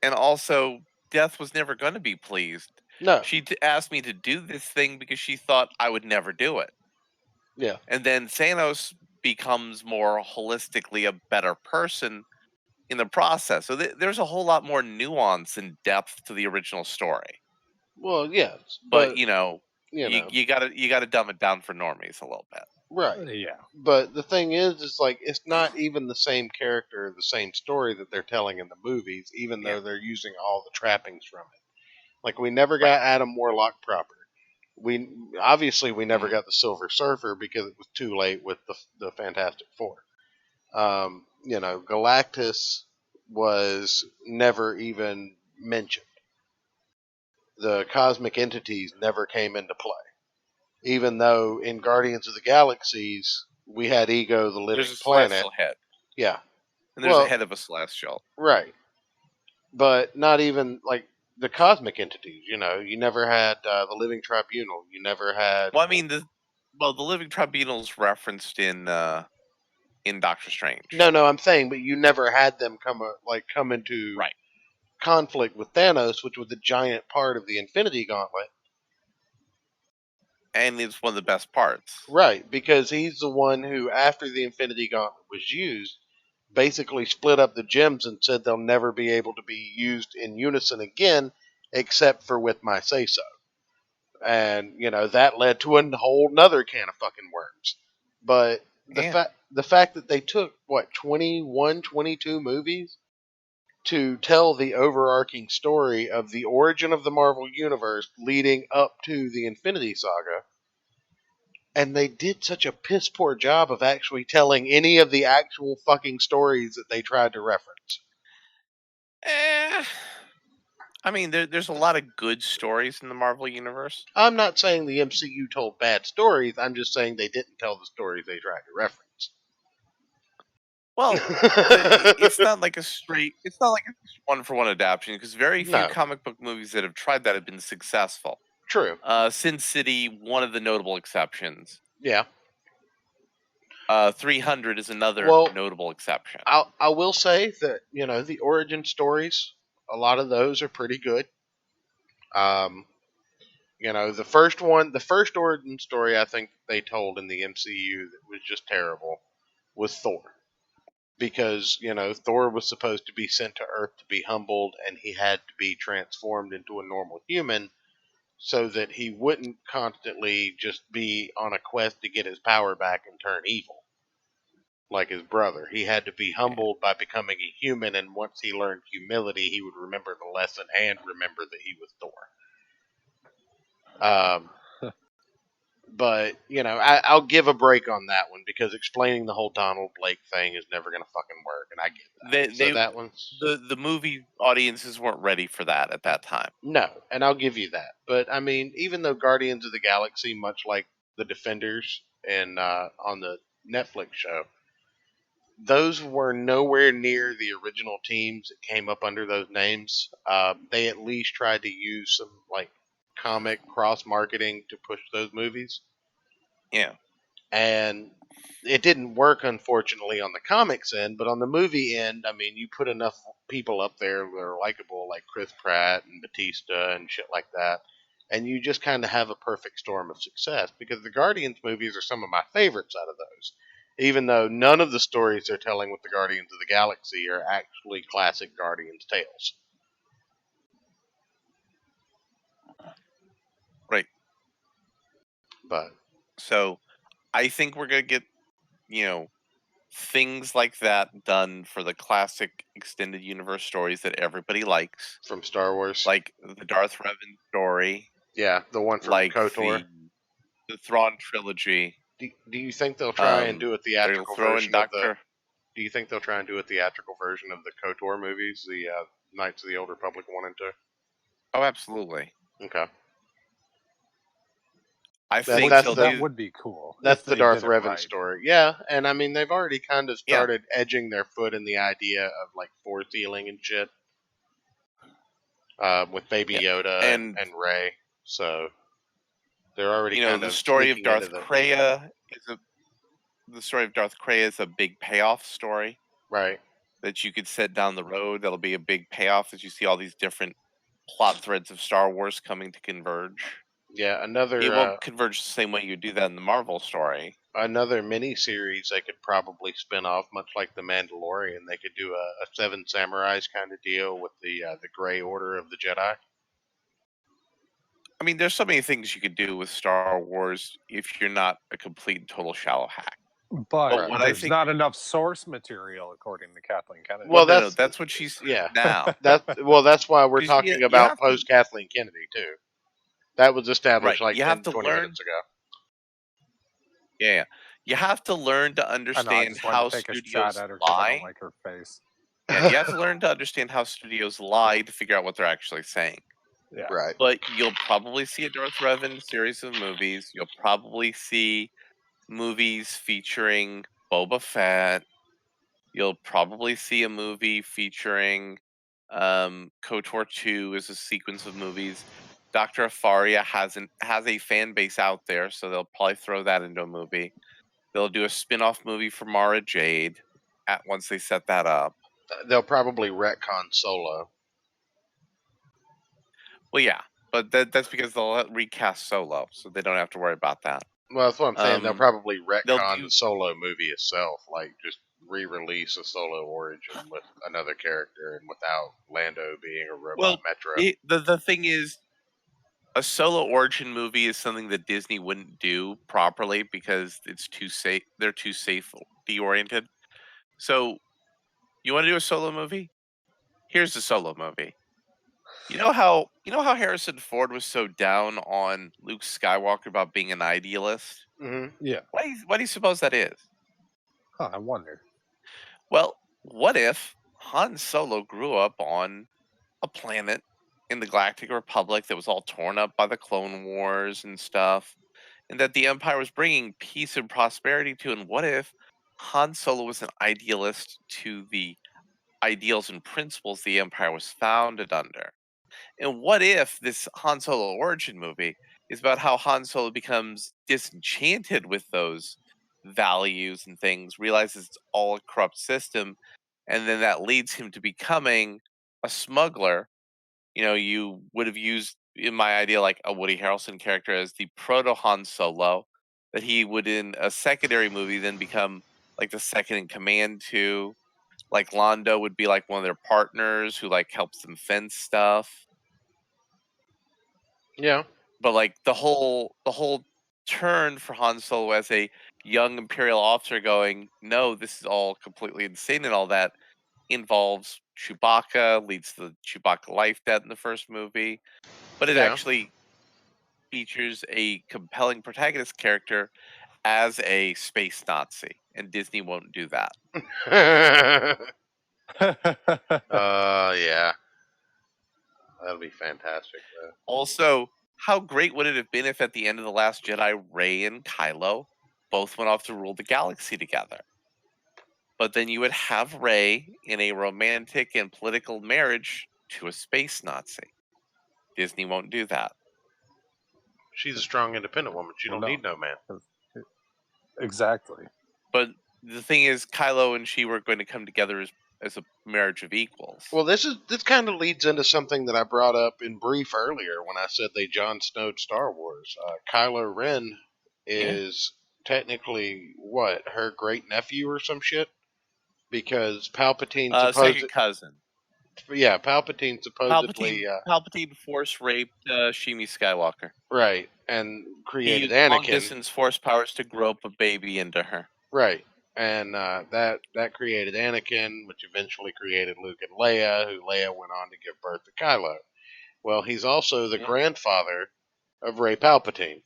And also, Death was never going to be pleased. No. She asked me to do this thing because she thought I would never do it. Yeah. And then Thanos becomes more holistically a better person in the process. So there's a whole lot more nuance and depth to the original story. Well, yes. But you gotta dumb it down for normies a little bit. Right. Yeah. But the thing is like it's not even the same character, the same story that they're telling in the movies, even Yeah. though they're using all the trappings from it. Like we never Right. got Adam Warlock proper. We never Mhm. got the Silver Surfer because it was too late with the Fantastic Four. Galactus was never even mentioned. The cosmic entities never came into play, even though in Guardians of the Galaxies we had Ego, the There's living a planet. celestial head, Yeah, and there's a well, head of a celestial. right, but not even like the cosmic entities. You never had the living tribunal. You never had. Well, I mean the living tribunal's referenced in Doctor Strange. No, I'm saying, but you never had them come into Right. conflict with Thanos, which was a giant part of the Infinity Gauntlet. And it's one of the best parts. Right, because he's the one who, after the Infinity Gauntlet was used, basically split up the gems and said they'll never be able to be used in unison again, except for with my say so. And that led to a whole nother can of fucking worms. But Yeah. the fact that they took what 21, 22 movies to tell the overarching story of the origin of the Marvel Universe leading up to the Infinity Saga. And they did such a piss poor job of actually telling any of the actual fucking stories that they tried to reference. Eh, I mean, there's a lot of good stories in the Marvel universe. I'm not saying the MCU told bad stories, I'm just saying they didn't tell the stories they tried to reference. Well, it's not like a straight. It's not like a one for one adaptation because very few No, comic book movies that have tried that have been successful. true. Sin City, one of the notable exceptions. Yeah. 300 is another Well, notable exception. I will say that, the origin stories, a lot of those are pretty good. Um, the first origin story I think they told in the MCU that was just terrible was Thor. Because, Thor was supposed to be sent to Earth to be humbled and he had to be transformed into a normal human so that he wouldn't constantly just be on a quest to get his power back and turn evil like his brother. He had to be humbled by becoming a human, and once he learned humility, he would remember the lesson and remember that he was Thor. But I'll give a break on that one because explaining the whole Donald Blake thing is never going to fucking work, and I get that. So that one's The movie audiences weren't ready for that at that time. no, and I'll give you that. But I mean, even though Guardians of the Galaxy, much like the Defenders and on the Netflix show, those were nowhere near the original teams that came up under those names. They at least tried to use some like comic cross marketing to push those movies. Yeah. And it didn't work, unfortunately, on the comics end, but on the movie end, I mean, you put enough people up there that are likable, like Chris Pratt and Batista and shit like that, and you just kind of have a perfect storm of success. Because the Guardians movies are some of my favorites out of those, even though none of the stories they're telling with the Guardians of the Galaxy are actually classic Guardians tales. Right. But So I think we're gonna get, things like that done for the classic extended universe stories that everybody likes, from Star Wars, like the Darth Revan story, yeah, the one from like KOTOR. the Thrawn trilogy. Do you think they'll try and do a They'll theatrical throw in version of the? Doctor. Do you think they'll try and do a theatrical version of the KOTOR movies, the Knights of the Old Republic 1 and 2? Oh, absolutely. Okay. I That- think that's they'll the- That do. would be cool. That's if the they Darth did it Revan right. story. Yeah, and I mean, they've already kind of Yeah. started edging their foot in the idea of like force healing and shit with Baby Yeah. Yoda And and Rey. So they're already kind the of story of sneaking Darth into the Kreia the story of Darth Kreia is a big payoff story right. that you could set down the road. That'll be a big payoff as you see all these different plot threads of Star Wars coming to converge. Yeah, It won't converge the same way you do that in the Marvel story. another mini series they could probably spin off, much like the Mandalorian. They could do a Seven Samurais kind of deal with the Gray Order of the Jedi. I mean, there's so many things you could do with Star Wars if you're not a complete and total shallow hack. But what I there's think- not enough source material, according to Kathleen Kennedy. Well, No, that's what she's yeah. now. That's why we're 'Cause talking you about have to- post Kathleen Kennedy too. That was established Right, like you 10, have to 20 learn- minutes ago. Yeah, you have to learn to I know, I understand just wanted how to take a shot studios at her because I lie. don't like her face. Yeah, you have to learn to understand how studios lie to figure out what they're actually saying. Yeah. Right. But you'll probably see a Darth Revan series of movies. You'll probably see movies featuring Boba Fett. You'll probably see a movie featuring KOTOR 2 as a sequence of movies. Dr. Afaria has a fan base out there, so they'll probably throw that into a movie. They'll do a spin-off movie for Mara Jade once they set that up. They'll probably retcon Solo. Well, yeah, but that's because they'll recast Solo, so they don't have to worry about that. Well, that's what I'm saying. They'll probably they'll retcon do- the Solo movie itself, like just re-release a Solo origin with another character and without Lando being a robot Metro. The thing is, a solo origin movie is something that Disney wouldn't do properly because it's too safe. They're too safety oriented. So, you want to do a solo movie? Here's the solo movie. You know how Harrison Ford was so down on Luke Skywalker about being an idealist? hmm Yeah. Why do you suppose that is? Huh, I wonder. Well, what if Han Solo grew up on a planet in the Galactic Republic that was all torn up by the Clone Wars and stuff, and that the Empire was bringing peace and prosperity to? And what if Han Solo was an idealist to the ideals and principles the Empire was founded under? And what if this Han Solo origin movie is about how Han Solo becomes disenchanted with those values and things, realizes it's all a corrupt system, and then that leads him to becoming a smuggler? You would have used, in my idea, like a Woody Harrelson character as the proto Han Solo, that he would, in a secondary movie, then become like the second in command to. Like Lando would be like one of their partners who like helps them fence stuff. Yeah. But like the whole turn for Han Solo as a young Imperial officer going, no, this is all completely insane and all that, involves Chewbacca, leads to the Chewbacca life debt in the first movie. But it Yeah. actually features a compelling protagonist character as a space Nazi, and Disney won't do that. Yeah. That'll be fantastic, though. Also, how great would it have been if at the end of The Last Jedi, Rey and Kylo both went off to rule the galaxy together? But then you would have Rey in a romantic and political marriage to a space Nazi. Disney won't do that. She's a strong, independent woman. She Well, don't no. need no man. Exactly. But the thing is, Kylo and she were going to come together as a marriage of equals. Well, this kind of leads into something that I brought up in brief earlier when I said they Jon Snowed Star Wars. Kylo Ren is technically her great nephew or some shit, because Palpatine second cousin. Yeah, Palpatine supposedly Palpatine force raped Shmi Skywalker. right, and created He used long Anakin. distance force powers to grope a baby into her. Right. And that created Anakin, which eventually created Luke and Leia, who Leia went on to give birth to Kylo. Well, he's also the grandfather of Rey Palpatine.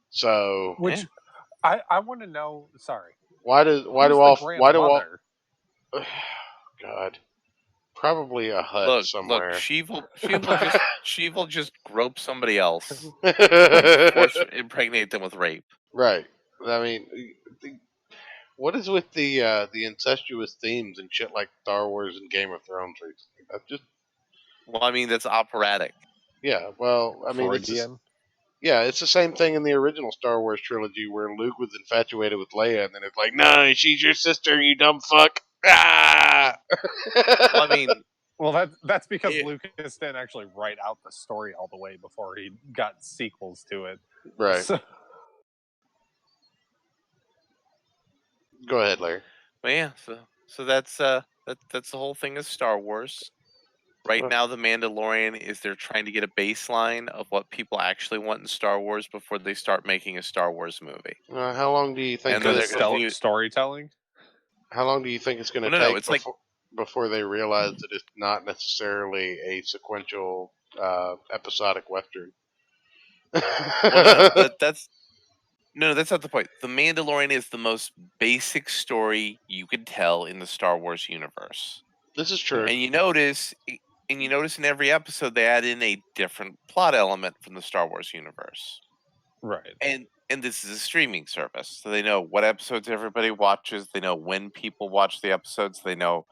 So, Which I want to know. Sorry. why do God, probably a hut somewhere. Look, Sheev will just grope somebody else, force impregnate them with rape. Right. I mean, what is with the incestuous themes and shit like Star Wars and Game of Thrones recently? Well, I mean, that's operatic. Yeah. Well, I mean, it's the same thing in the original Star Wars trilogy where Luke was infatuated with Leia, and then it's like, no, she's your sister, you dumb fuck. Ah! Well, I mean, that's because Lucas didn't actually write out the story all the way before he got sequels to it. Right. So, go ahead, Larry. But yeah, so that's the whole thing of Star Wars. Right now, The Mandalorian is they're trying to get a baseline of what people actually want in Star Wars before they start making a Star Wars movie. How long do you think? And then Good they're going to do. storytelling. How long do you think it's going to Well, no, take it's like before they realize that it's not necessarily a sequential episodic western? well, no, that's not the point. The Mandalorian is the most basic story you could tell in the Star Wars universe. This is true. And you notice in every episode they add in a different plot element from the Star Wars universe. Right. And this is a streaming service, so they know what episodes everybody watches. They know when people watch the episodes. They know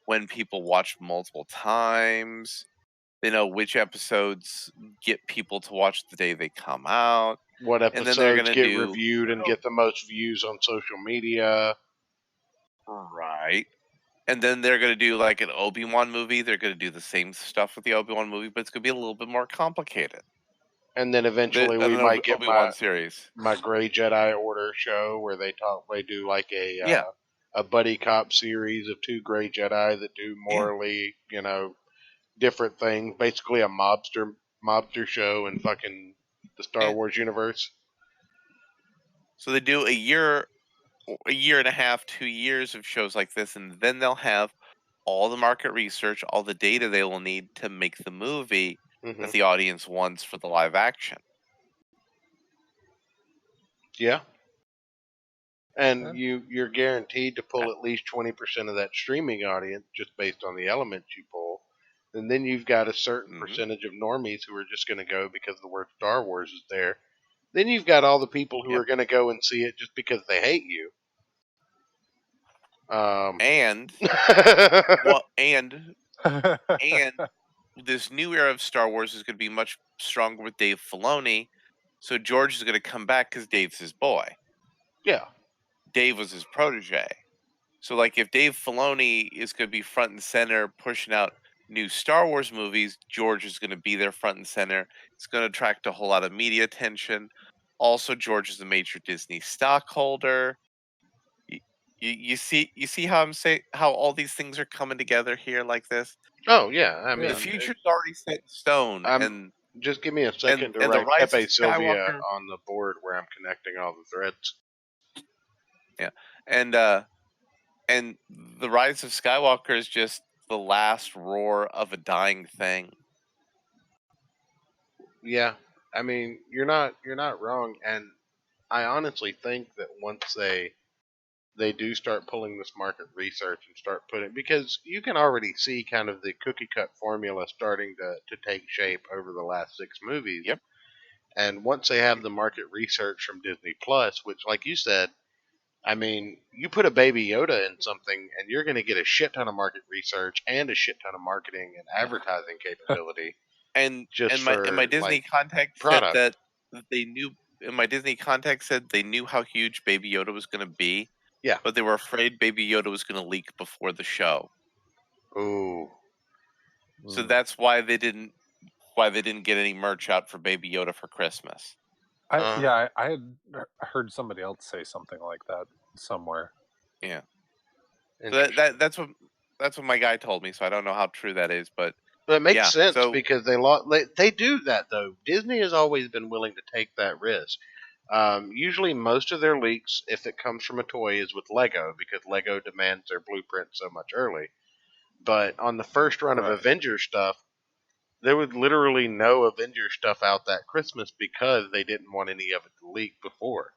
when people watch multiple times. They know which episodes get people to watch the day they come out. What And then they're episodes gonna get do reviewed and get the most views on social media? right. And then they're going to do like an Obi-Wan movie. They're going to do the same stuff with the Obi-Wan movie, but it's going to be a little bit more complicated. And then eventually we might get Obi-Wan series. my Gray Jedi Order show where they do like Yeah. a buddy cop series of two Gray Jedi that do morally, different things. Basically a mobster show in fucking the Star Wars universe. So they do a year and a half, 2 years of shows like this, and then they'll have all the market research, all the data they will need to make the movie Mm-hmm. that the audience wants for the live action. Yeah. And you're guaranteed to pull at least 20% of that streaming audience just based on the elements you pull. And then you've got a certain percentage of normies who are just going to go because the word Star Wars is there. Then you've got all the people who are going to go and see it just because they hate you. And this new era of Star Wars is going to be much stronger with Dave Filoni. So George is going to come back because Dave's his boy. Yeah. Dave was his protege. So, like, if Dave Filoni is going to be front and center pushing out new Star Wars movies, George is going to be there front and center. It's going to attract a whole lot of media attention. Also, George is a major Disney stockholder. You see how I'm saying how all these things are coming together here like this? Oh yeah, I mean the future's already set in stone. And just give me a second to write Pepe Sylvia on the board where I'm connecting all the threads. Yeah, and the Rise of Skywalker is just the last roar of a dying thing. Yeah, I mean you're not wrong, and I honestly think that once they do start pulling this market research and start putting, because you can already see kind of the cookie cut formula starting to take shape over the last 6 movies. Yep. And once they have the market research from Disney Plus, which, like you said, I mean, you put a Baby Yoda in something and you're going to get a shit ton of market research and a shit ton of marketing and advertising capability. And just my Disney contact said that they knew. And my Disney contact said they knew how huge Baby Yoda was going to be. Yeah. But they were afraid Baby Yoda was going to leak before the show. Ooh. So that's why they didn't get any merch out for Baby Yoda for Christmas. I had heard somebody else say something like that somewhere. Yeah. So that's what my guy told me. So I don't know how true that is, but it makes sense because they do that though. Disney has always been willing to take that risk. Usually, most of their leaks, if it comes from a toy, is with Lego because Lego demands their blueprint so much early. But on the first run of Avengers stuff, there was literally no Avengers stuff out that Christmas because they didn't want any of it to leak before.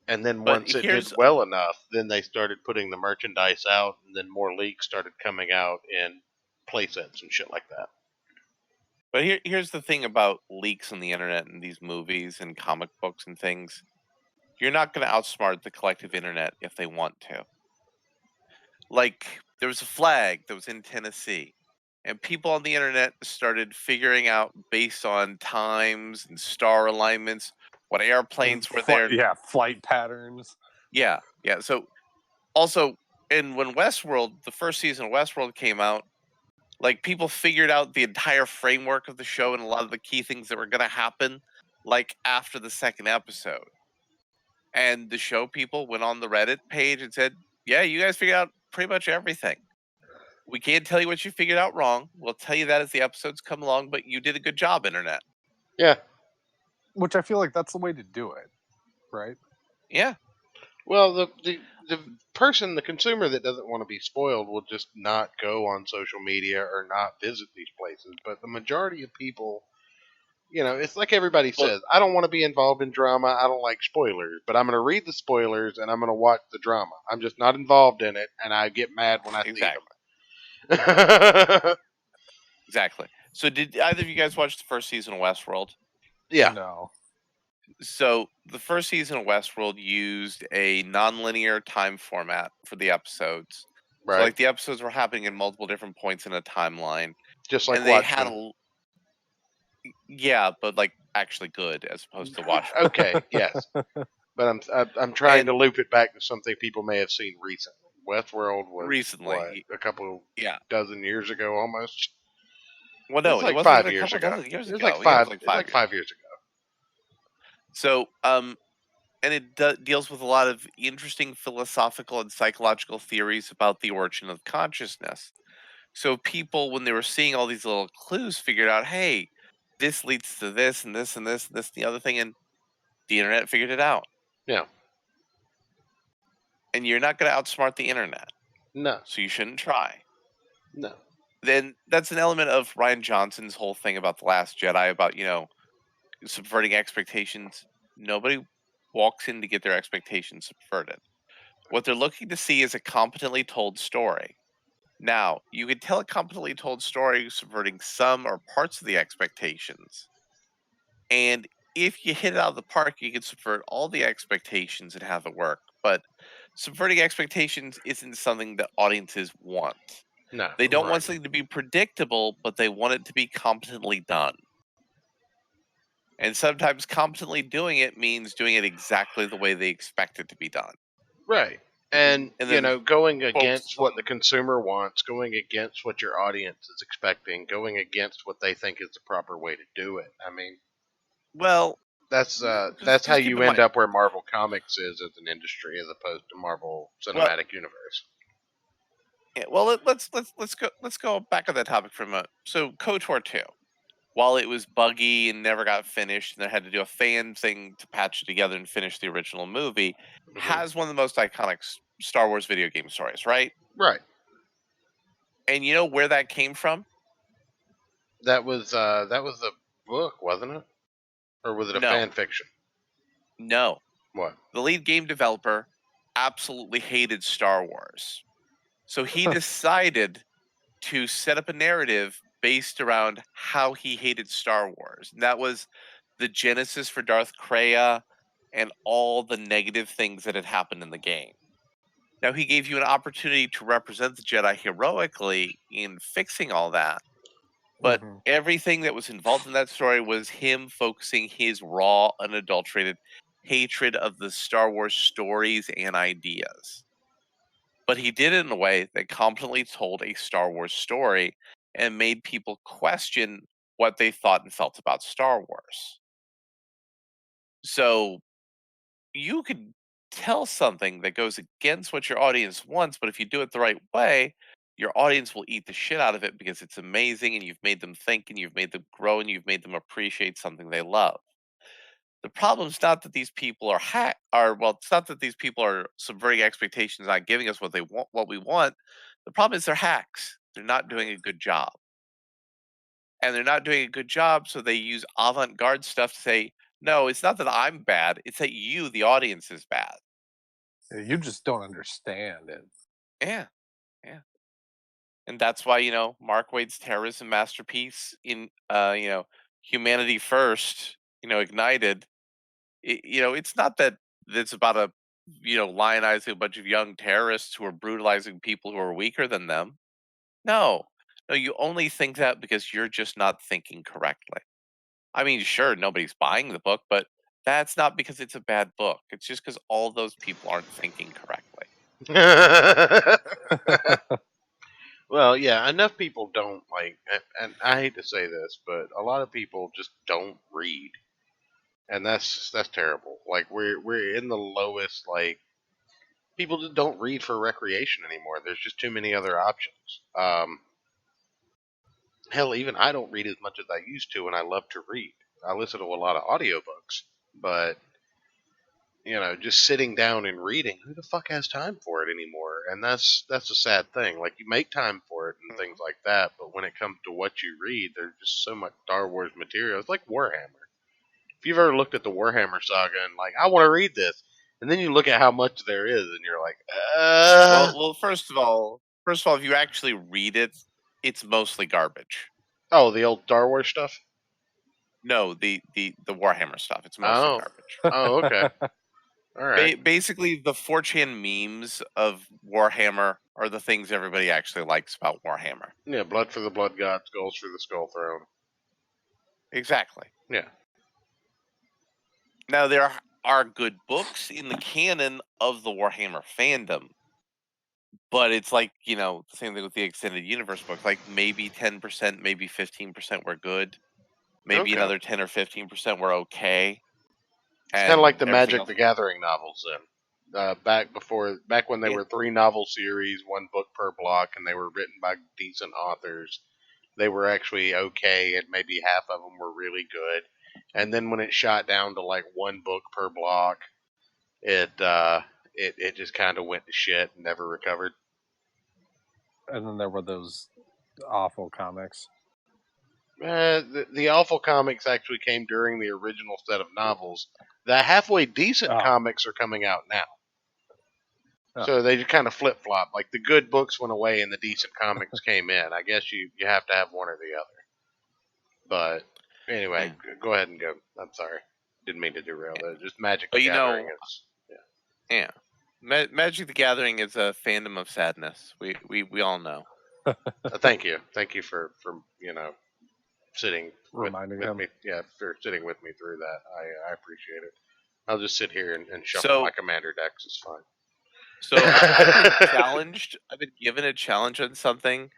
And then once it did well enough, then they started putting the merchandise out, and then more leaks started coming out in playsets and shit like that. But here's the thing about leaks on the internet and these movies and comic books and things. You're not going to outsmart the collective internet if they want to. Like, there was a flag that was in Tennessee. And people on the internet started figuring out based on times and star alignments what airplanes were there. Yeah, flight patterns. Yeah. So also, and when Westworld, the first season of Westworld came out, like people figured out the entire framework of the show and a lot of the key things that were going to happen, like after the second episode. And the show people went on the Reddit page and said, "Yeah, you guys figured out pretty much everything." We can't tell you what you figured out wrong. We'll tell you that as the episodes come along, but you did a good job, Internet. Yeah. Which I feel like that's the way to do it, right? Yeah. Well, the person, the consumer that doesn't want to be spoiled will just not go on social media or not visit these places. But the majority of people, it's like everybody says, I don't want to be involved in drama. I don't like spoilers, but I'm going to read the spoilers and I'm going to watch the drama. I'm just not involved in it, and I get mad when I see them. Exactly. So did either of you guys watch the first season of Westworld? Yeah. No. So the first season of Westworld used a nonlinear time format for the episodes. Right. So like the episodes were happening in multiple different points in a timeline. Just like and they Watchmen. Yeah, but like actually good as opposed to Watchmen. Okay, yes. But I'm trying to loop it back to something people may have seen recently. Westworld was recently, a couple yeah, dozen years ago almost. Well, no, It's like it wasn't 5 even a years couple ago. dozen years It was ago. like Yeah, it five. was like It was 5 like years. 5 years ago. So, and it deals with a lot of interesting philosophical and psychological theories about the origin of consciousness. So people, when they were seeing all these little clues, figured out, hey, this leads to this and this and this and this and the other thing, and the internet figured it out. Yeah. And you're not going to outsmart the internet. No. So you shouldn't try. No. Then that's an element of Ryan Johnson's whole thing about The Last Jedi, about, subverting expectations. Nobody walks in to get their expectations subverted. What they're looking to see is a competently told story. Now, you can tell a competently told story subverting some or parts of the expectations. And if you hit it out of the park, you can subvert all the expectations and have it work. But subverting expectations isn't something that audiences want. No. They don't right. want something to be predictable, but they want it to be competently done. And sometimes competently doing it means doing it exactly the way they expect it to be done. Right. And then going against what the consumer wants, going against what your audience is expecting, going against what they think is the proper way to do it. I mean, well, that's just how keep you in end mind- up where Marvel Comics is as an industry, as opposed to Marvel Cinematic Universe. Yeah, well, let's go back on that topic for a moment. So KOTOR 2, while it was buggy and never got finished, and they had to do a fan thing to patch it together and finish the original movie, has one of the most iconic Star Wars video game stories, right? Right. And you know where that came from? That was a book, wasn't it? Or was it a No. fan fiction? No. What? The lead game developer absolutely hated Star Wars. So he decided to set up a narrative based around how he hated Star Wars. And that was the genesis for Darth Kraya and all the negative things that had happened in the game. Now, he gave you an opportunity to represent the Jedi heroically in fixing all that. But everything that was involved in that story was him focusing his raw, unadulterated hatred of the Star Wars stories and ideas. But he did it in a way that competently told a Star Wars story and made people question what they thought and felt about Star Wars. So you could tell something that goes against what your audience wants, but if you do it the right way, your audience will eat the shit out of it because it's amazing and you've made them think and you've made them grow and you've made them appreciate something they love. The problem is not that these people it's not that these people are subverting expectations, not giving us what they want, what we want. The problem is they're hacks. They're not doing a good job. And they're not doing a good job, so they use avant-garde stuff to say, no, it's not that I'm bad, it's that you, the audience, is bad. You just don't understand it. Yeah. And that's why, Mark Waid's terrorism masterpiece in Humanity First, Ignited, it's not that it's about lionizing a bunch of young terrorists who are brutalizing people who are weaker than them. No, you only think that because you're just not thinking correctly. I mean, sure, nobody's buying the book, but that's not because it's a bad book. It's just because all those people aren't thinking correctly. Well, yeah, enough people don't and I hate to say this, but a lot of people just don't read, and that's terrible. Like we're in the lowest people just don't read for recreation anymore. There's just too many other options. Hell, even I don't read as much as I used to, and I love to read. I listen to a lot of audiobooks, but just sitting down and reading, who the fuck has time for it anymore? And that's a sad thing. Like, you make time for it and things like that, but when it comes to what you read, there's just so much Star Wars material. It's like Warhammer. If you've ever looked at the Warhammer saga and like, I want to read this, and then you look at how much there is, and you're like, Well, first of all, if you actually read it, it's mostly garbage. oh, the old Star Wars stuff. No, the Warhammer stuff. It's mostly garbage. Oh, okay. All right. Basically, the 4chan memes of Warhammer are the things everybody actually likes about Warhammer. Yeah, blood for the blood god, skulls for the skull throne. Exactly. Yeah. Now, there are good books in the canon of the Warhammer fandom, but it's like, the same thing with the extended universe books. Like, maybe 10%, maybe 15% were good. Maybe Okay. another 10 or 15% were okay. It's kind of like the Magic else. the Gathering novels then. Back when they were 3 novel series, 1 book per block, and they were written by decent authors. They were actually okay, and maybe half of them were really good. And then when it shot down to like 1 book per block, it just kind of went to shit and never recovered. And then there were those awful comics. The awful comics actually came during the original set of novels. The halfway decent comics are coming out now. So they just kind of flip flop. Like, the good books went away and the decent comics came in. I guess you have to have one or the other. But anyway, go ahead and go. I'm sorry, didn't mean to derail that. Just Magic the Gathering is. Yeah. Magic the Gathering is a fandom of sadness. We all know. Thank you for sitting reminding with him. me. Yeah, for sitting with me through that. I appreciate it. I'll just sit here and shuffle my commander decks. It's fine. So I've been challenged. I've been given a challenge on something.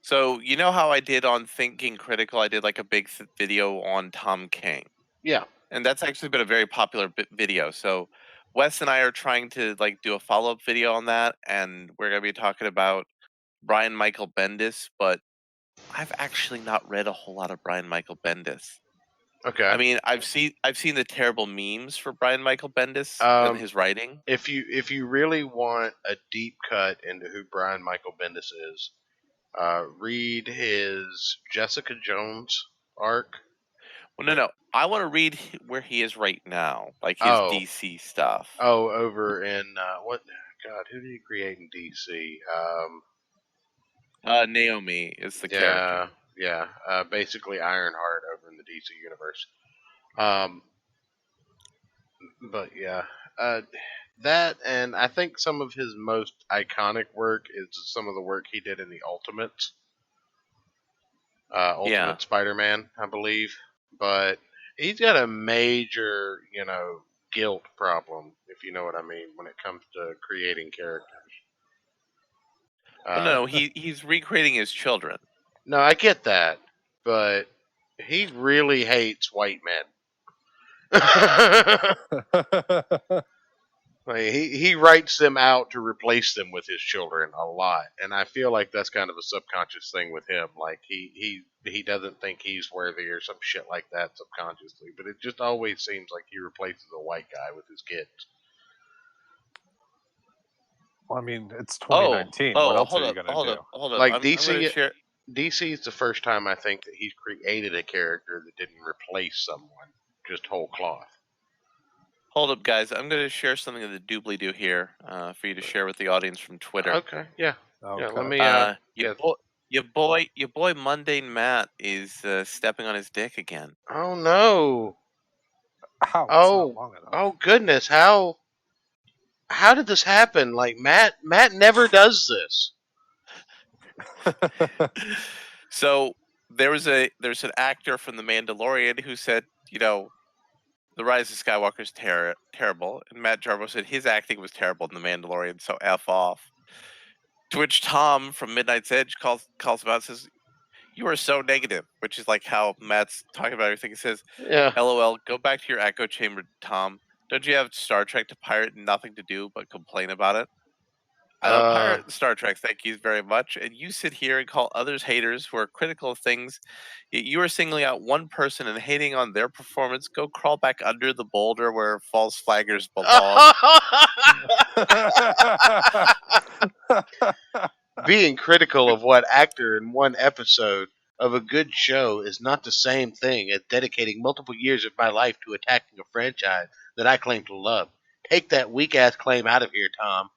So you know how I did on Thinking Critical? I did like a big video on Tom King. Yeah. And that's actually been a very popular video. So Wes and I are trying to do a follow-up video on that, and we're going to be talking about Brian Michael Bendis, but I've actually not read a whole lot of Brian Michael Bendis. Okay. I mean, I've seen the terrible memes for Brian Michael Bendis and his writing. If you really want a deep cut into who Brian Michael Bendis is, read his Jessica Jones arc. Well, no. I want to read where he is right now, like his DC stuff. Oh, over in what? God, who did he create in DC? Naomi is the character. Yeah. Basically Ironheart over in the DC universe. But yeah, that, and I think some of his most iconic work is some of the work he did in the Ultimates. Ultimate Spider-Man, I believe. But he's got a major, guilt problem, if you know what I mean, when it comes to creating characters. No, he's recreating his children. No, I get that, but he really hates white men. Like, he writes them out to replace them with his children a lot, and I feel like that's kind of a subconscious thing with him. Like, he doesn't think he's worthy or some shit like that subconsciously, but it just always seems like he replaces a white guy with his kids. Well, I mean, it's 2019. What else are you going to do? Hold up. Like, DC is the first time I think that he's created a character that didn't replace someone, just whole cloth. Hold up, guys. I'm going to share something of the doobly-doo here for you to share with the audience from Twitter. Okay, yeah. Okay. Yeah, let me... Your boy Mundane Matt is stepping on his dick again. Oh, no. Oh, goodness. How did this happen? Like, Matt never does this. So there's an actor from The Mandalorian who said, The Rise of Skywalker is terrible, and Matt Jarbo said his acting was terrible in The Mandalorian, so F off. To which Tom from Midnight's Edge calls him out and says, "You are so negative," which is like how Matt's talking about everything. He says, Yeah. LOL, go back to your echo chamber, Tom. Don't you have Star Trek to pirate and nothing to do but complain about it? Pirate Star Trek, thank you very much. And you sit here and call others haters who are critical of things. Yet you are singling out one person and hating on their performance. Go crawl back under the boulder where false flaggers belong. Being critical of what actor in one episode of a good show is not the same thing as dedicating multiple years of my life to attacking a franchise that I claim to love. Take that weak ass claim out of here, Tom.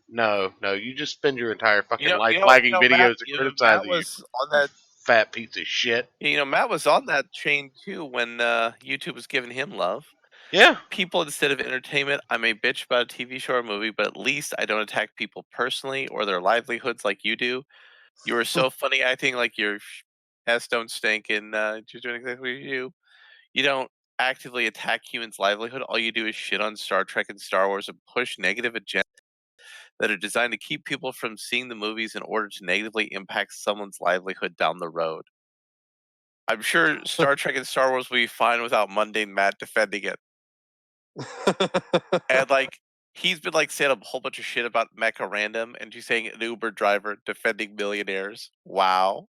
No, you just spend your entire fucking life flagging videos Matt, and criticizing Matt you. was on that. Fat piece of shit. Matt was on that chain too when YouTube was giving him love. Yeah. People, instead of entertainment, I may bitch about a TV show or movie, but at least I don't attack people personally or their livelihoods like you do. You are so funny acting like your ass don't stink and you're doing exactly what you do. You don't actively attack humans' livelihood. All you do is shit on Star Trek and Star Wars and push negative agendas that are designed to keep people from seeing the movies in order to negatively impact someone's livelihood down the road. I'm sure Star Trek and Star Wars will be fine without mundane Matt defending it. And he's been saying a whole bunch of shit about Mecha Random, and she's saying an Uber driver defending millionaires. Wow.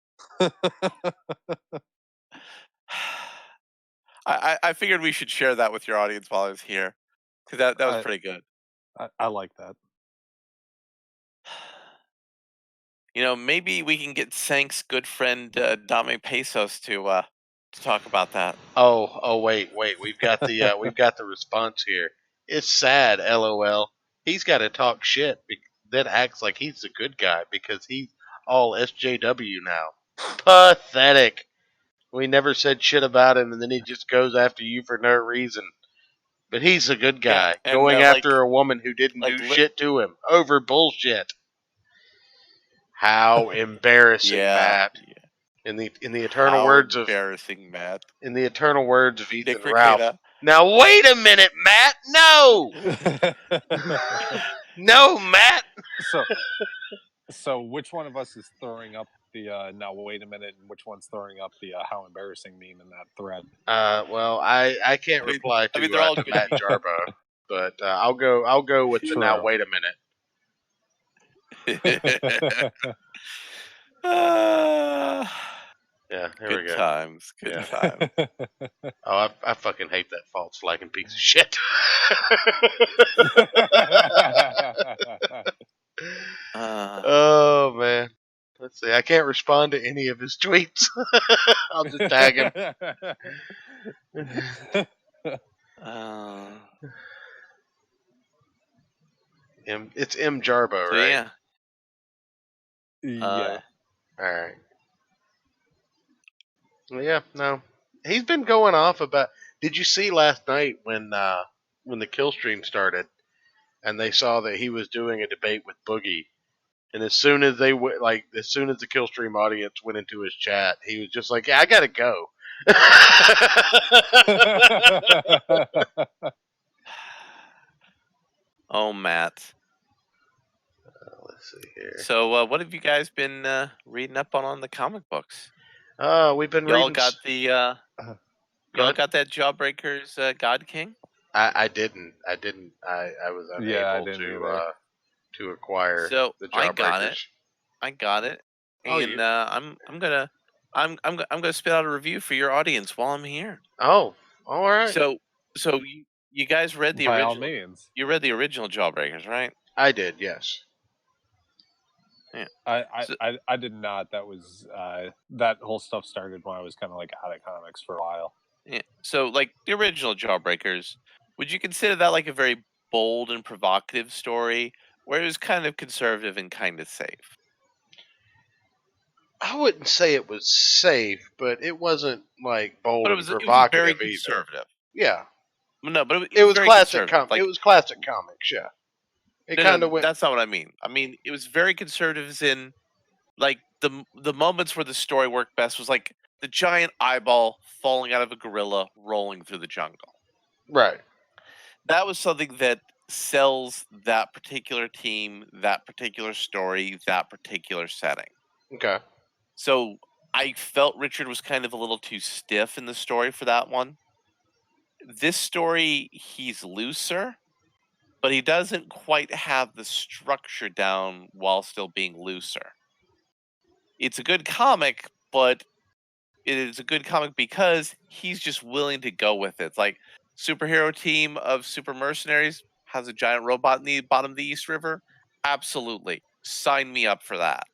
I figured we should share that with your audience while I was here, because that was pretty good. I like that. Maybe we can get Sank's good friend Dame Pesos to talk about that. Oh, wait. We've got the response here. It's sad, LOL. He's got to talk shit that acts like he's a good guy because he's all SJW now. Pathetic. We never said shit about him, and then he just goes after you for no reason. But he's a good guy, and, going after a woman who didn't do shit to him over bullshit. How embarrassing, Matt. Yeah. In the eternal words of Matt. In the eternal words of Ethan Nick Ralph. Ricada. Now wait a minute, Matt. No, no, Matt. So which one of us is throwing up the now wait a minute, and which one's throwing up the how embarrassing meme in that thread? Well, I can't reply to, they're all to good. Matt Jarbo, but I'll go with the now wait a minute. Yeah, here we go. Times. Good times. Oh, I fucking hate that false flagging piece of shit. Oh man. Let's see. I can't respond to any of his tweets. I'll just tag him. It's M Jarbo, right? Yeah. All right. Well, yeah. No, he's been going off about. Did you see last night when the kill stream started, and they saw that he was doing a debate with Boogie, and as soon as as soon as the kill stream audience went into his chat, he was just like, "Yeah, I gotta go." Oh, Matt. Let's see here. So, what have you guys been reading up on the comic books? We've been reading. Y'all got y'all got that Jawbreakers God King? I didn't. I was unable to acquire the Jawbreakers. I got it. And I'm gonna spit out a review for your audience while I'm here. Oh, all right. So you guys read the By original? all means. You read the original Jawbreakers, right? I did, yes. Yeah. I did not. That was that whole stuff started when I was kind of out of comics for a while. Yeah. So the original Jawbreakers, would you consider that a very bold and provocative story, where it was kind of conservative and kind of safe? I wouldn't say it was safe, but it wasn't bold and provocative. It was very conservative. Yeah. No, but it was classic. It was classic comics. Yeah. It kind of went. That's not what I mean. I mean, it was very conservative. As in, the moments where the story worked best was the giant eyeball falling out of a gorilla rolling through the jungle. Right. That was something that sells that particular team, that particular story, that particular setting. Okay. So I felt Richard was kind of a little too stiff in the story for that one. This story, he's looser, but he doesn't quite have the structure down while still being looser. It's a good comic, but it is a good comic because he's just willing to go with it. It's like superhero team of super mercenaries has a giant robot in the bottom of the East River. Absolutely. Sign me up for that.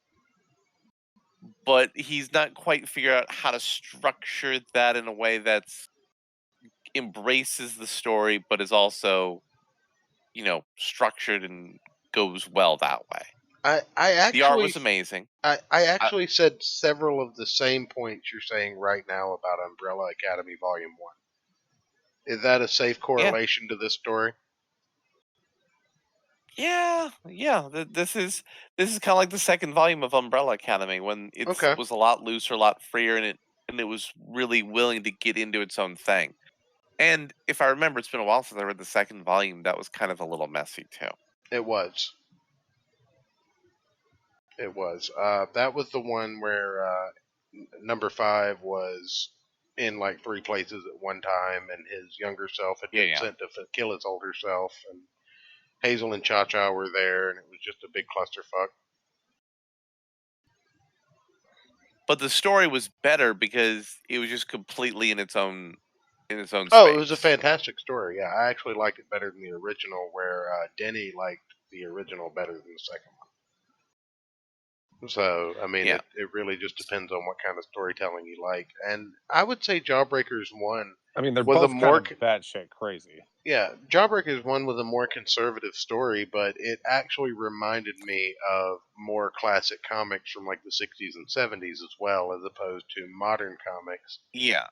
But he's not quite figured out how to structure that in a way that's embraces the story, but is also, structured and goes well that way. I The art actually was amazing. I actually said several of the same points you're saying right now about Umbrella Academy Volume 1. Is that a safe correlation to this story? Yeah. This is kind of like the second volume of Umbrella Academy when it Okay. was a lot looser, a lot freer, and it was really willing to get into its own thing. And if I remember, it's been a while since I read the second volume. That was kind of a little messy too. It was. It was. That was the one where number 5 was in like 3 places at one time, and his younger self had been Yeah. sent to kill his older self, and Hazel and Cha Cha were there, and it was just a big clusterfuck. But the story was better because it was just completely in its own Oh, space. it was a fantastic story. Yeah, I actually liked it better than the original, where Denny liked the original better than the second one. So, I mean, Yeah. it really just depends on what kind of storytelling you like. And I would say Jawbreakers 1 I mean, they're was a both more kind of batshit crazy. yeah, Jawbreakers 1 was a more conservative story, but it actually reminded me of more classic comics from like the 60s and 70s as well, as opposed to modern comics. Yeah.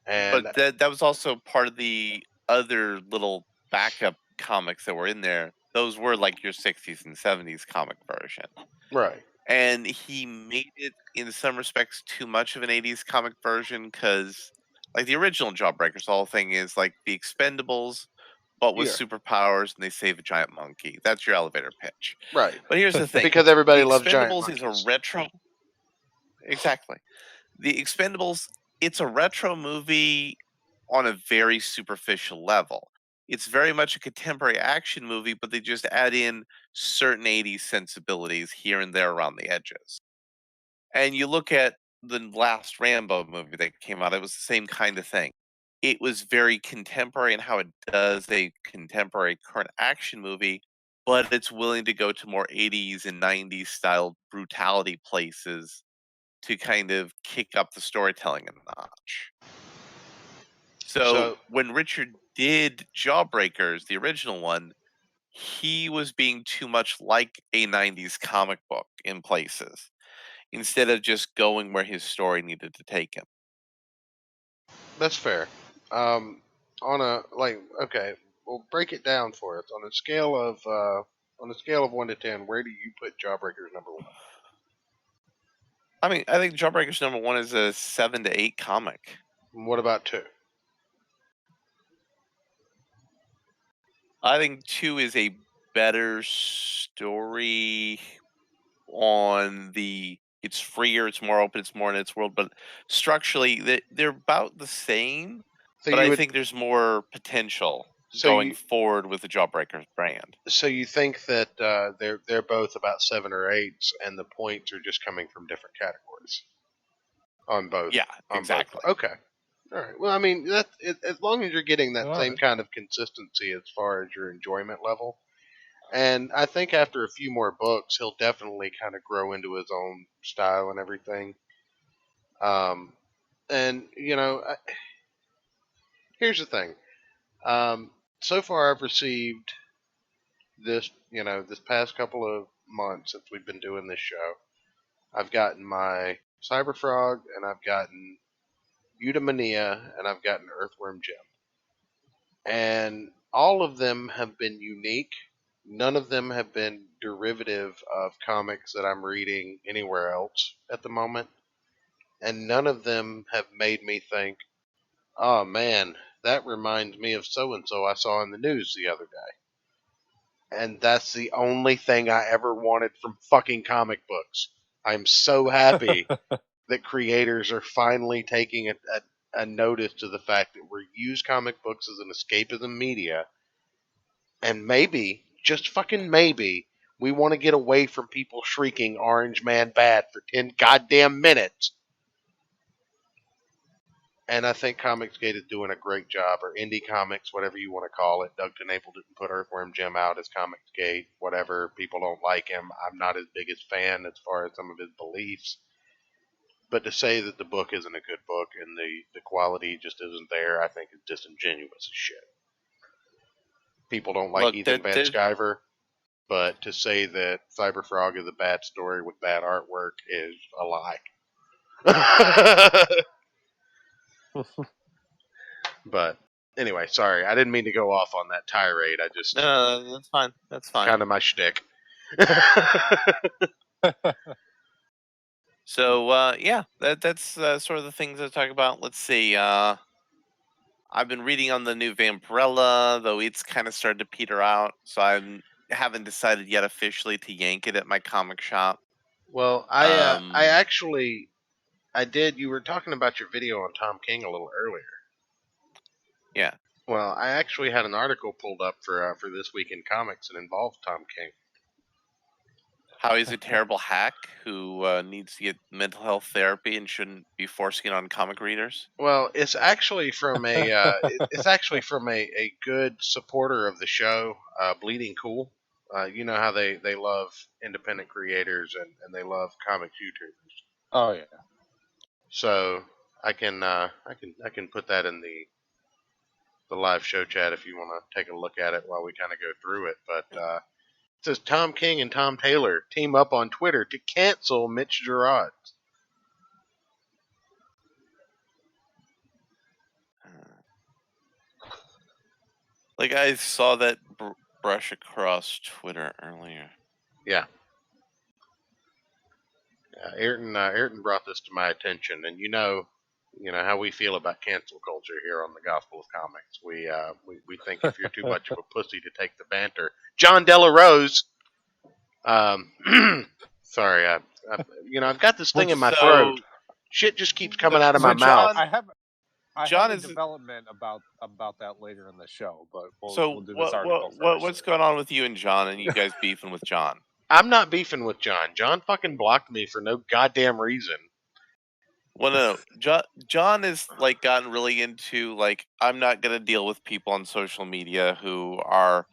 And But that was also part of the other little backup comics that were in there. Those were like your 60s and 70s comic version. right. And he made it in some respects too much of an 80s comic version because like the original Jawbreakers, the whole thing is like the Expendables but with Yeah. superpowers and they save a giant monkey. That's your elevator pitch. Right. But here's the thing. Because everybody The loves giant Expendables is a monkeys. retro. Exactly. The Expendables, it's a retro movie on a very superficial level. It's very much a contemporary action movie, but they just add in certain 80s sensibilities here and there around the edges. And you look at the last Rambo movie that came out, it was the same kind of thing. It was very contemporary in how it does a contemporary current action movie, but it's willing to go to more 80s and 90s style brutality places to kind of kick up the storytelling a notch. So when Richard did Jawbreakers, the original one, he was being too much like a 90s comic book in places instead of just going where his story needed to take him. That's fair. On a okay, well, break it down for us on a scale of 1 to 10. Where do you put Jawbreakers number 1? I mean, I think Jawbreakers number 1 is a 7 to 8 comic. And what about 2? I think 2 is a better story on it's freer, it's more open, it's more in its world, but structurally they're about the same. So But you I would think there's more potential so going you forward with the Jawbreakers brand. so you think that they're both about 7 or 8s, and the points are just coming from different categories on both. Yeah, On exactly. Both. Okay. All right. Well, I mean, as long as you're getting that All same right. kind of consistency as far as your enjoyment level, and I think after a few more books, he'll definitely kind of grow into his own style and everything. And here's the thing. So far, I've received this past couple of months since we've been doing this show. I've gotten my Cyber Frog, and I've gotten Eudaimonia, and I've gotten Earthworm Jim. And all of them have been unique. None of them have been derivative of comics that I'm reading anywhere else at the moment. And none of them have made me think, oh man, that reminds me of so and so I saw in the news the other day. And that's the only thing I ever wanted from fucking comic books. I'm so happy that creators are finally taking a notice to the fact that we use comic books as an escapism media, And maybe, just fucking maybe, we want to get away from people shrieking Orange Man bad for 10 goddamn minutes. And I think Comicsgate is doing a great job, or Indie Comics, whatever you want to call it. Doug Knaple didn't put Earthworm Jim out as Comicsgate, whatever. People don't like him. I'm not his biggest fan as far as some of his beliefs. But to say that the book isn't a good book and the quality just isn't there, I think is disingenuous as shit. People don't like Look, Ethan Van Sciver, but to say that Cyberfrog is a bad story with bad artwork is a lie. But anyway, sorry, I didn't mean to go off on that tirade. I just No, that's fine. That's fine. kind of my shtick. So yeah, that's sort of the things I talk about. Let's see. I've been reading on the new Vampirella, though it's kind of started to peter out. So I haven't decided yet officially to yank it at my comic shop. Well, I actually did. You were talking about your video on Tom King a little earlier. Yeah. Well, I actually had an article pulled up for This Week in Comics that involved Tom King. How he's a terrible hack who needs to get mental health therapy and shouldn't be forcing it on comic readers. Well, it's actually from a good supporter of the show, Bleeding Cool. You know how they love independent creators and they love comics YouTubers. Oh yeah. So I can put that in the live show chat if you want to take a look at it while we kind of go through it. But it says Tom King and Tom Taylor team up on Twitter to cancel Mitch Gerads. Like I saw that brush across Twitter earlier. Yeah. Ayrton brought this to my attention, and you know how we feel about cancel culture here on the Gospel of Comics. We think if you're too much of a pussy to take the banter, John Della Rose. Sorry, I've got this thing in my throat. Shit just keeps coming out of my mouth. I have John a is development about that later in the show, but we'll do this what, article first. what's going on with you and John, and you guys beefing with John? I'm not beefing with John. John fucking blocked me for no goddamn reason. Well, no. John is like gotten really into like I'm not gonna deal with people on social media who are,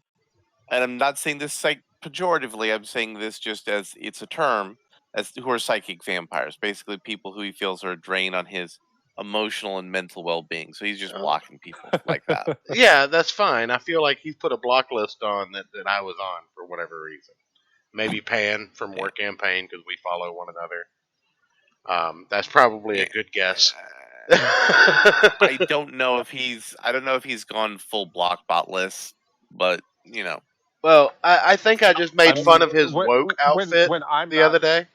and I'm not saying this like pejoratively. I'm saying this just as it's a term, as who are psychic vampires, basically people who he feels are a drain on his emotional and mental well-being. So he's just blocking people like that. Yeah, that's fine. I feel like he's put a block list on that I was on for whatever reason. Maybe Pan from War Campaign because we follow one another. That's probably a good guess. I don't know if he's gone full block bot list, but you know. Well, I think I just made fun of his woke outfit the other day,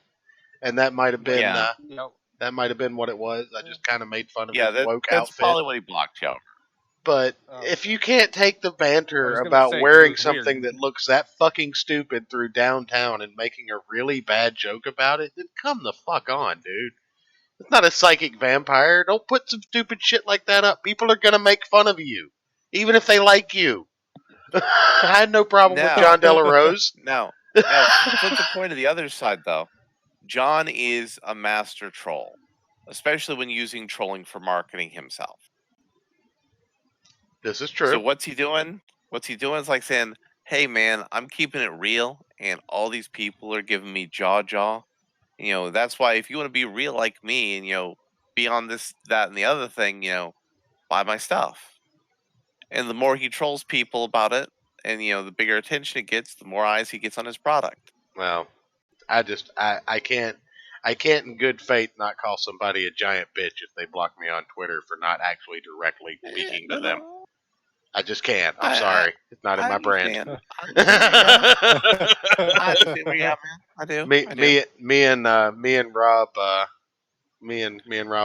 and that might have been that might have been what it was. I just kind of made fun of his woke outfit. That's probably what he blocked you over. But if you can't take the banter about wearing something that looks that fucking stupid through downtown and making a really bad joke about it, then come the fuck on, dude. It's not a psychic vampire. Don't put some stupid shit like that up. People are going to make fun of you, even if they like you. I had no problem with John Della Rose. No. Flip the point to the other side, though. John is a master troll, especially when using trolling for marketing himself. This is true. So what's he doing? What's he doing is like saying, hey, man, I'm keeping it real, and all these people are giving me jaw. You know, that's why if you want to be real like me and, be on this, that, and the other thing, buy my stuff. And the more he trolls people about it, and, the bigger attention it gets, the more eyes he gets on his product. Well, I can't in good faith not call somebody a giant bitch if they block me on Twitter for not actually directly speaking to them. I just can't. I'm sorry. It's not in my brand. I understand where you're at, man. I do. Me and Rob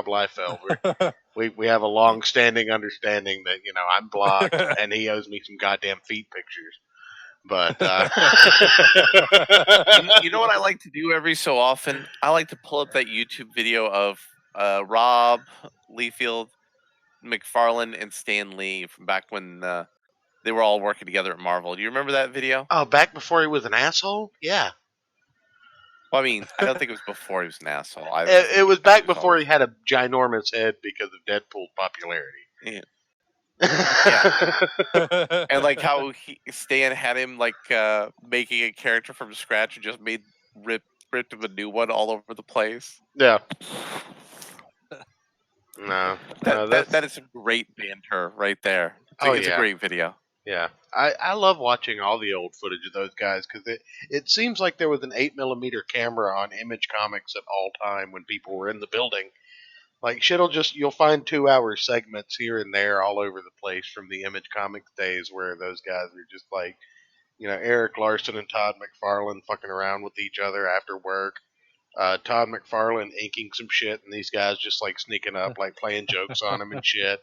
Liefeld, we have a long-standing understanding that I'm blocked and he owes me some goddamn feet pictures. But you know what I like to do every so often? I like to pull up that YouTube video of Rob Liefeld, McFarlane, and Stan Lee from back when they were all working together at Marvel. Do you remember that video? Oh, back before he was an asshole? Yeah. Well, I mean, I don't think it was before he was an asshole. It was back before always... he had a ginormous head because of Deadpool's popularity. Yeah. Yeah. And like how Stan had him like making a character from scratch and just ripped him a new one all over the place. Yeah. No. That is some great banter right there. It's a great video. Yeah. I love watching all the old footage of those guys because it seems like there was an 8mm camera on Image Comics at all time when people were in the building. Like you'll find 2-hour segments here and there all over the place from the Image Comics days where those guys are just like, Eric Larson and Todd McFarlane fucking around with each other after work. Todd McFarlane inking some shit, and these guys just like sneaking up, like playing jokes on him and shit.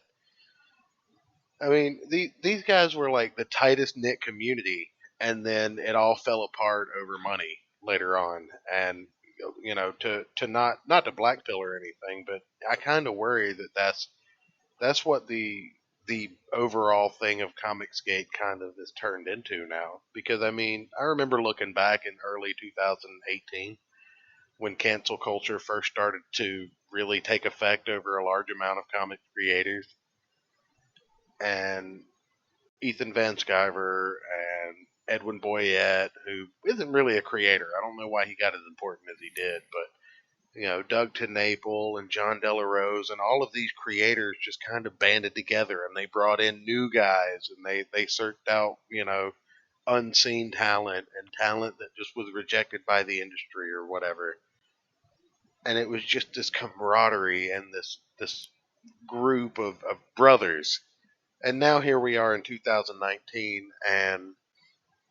I mean, these guys were like the tightest knit community, and then it all fell apart over money later on. And to not to blackpill or anything, but I kind of worry that that's what the overall thing of Comicsgate kind of is turned into now. Because I mean, I remember looking back in early 2018 when cancel culture first started to really take effect over a large amount of comic creators, and Ethan Van Sciver and Edwin Boyette, who isn't really a creator. I don't know why he got as important as he did, but Doug TenNapel and John Delarose and all of these creators just kind of banded together, and they brought in new guys, and they searched out unseen talent and talent that just was rejected by the industry or whatever. And it was just this camaraderie and this group of brothers. And now here we are in 2019, and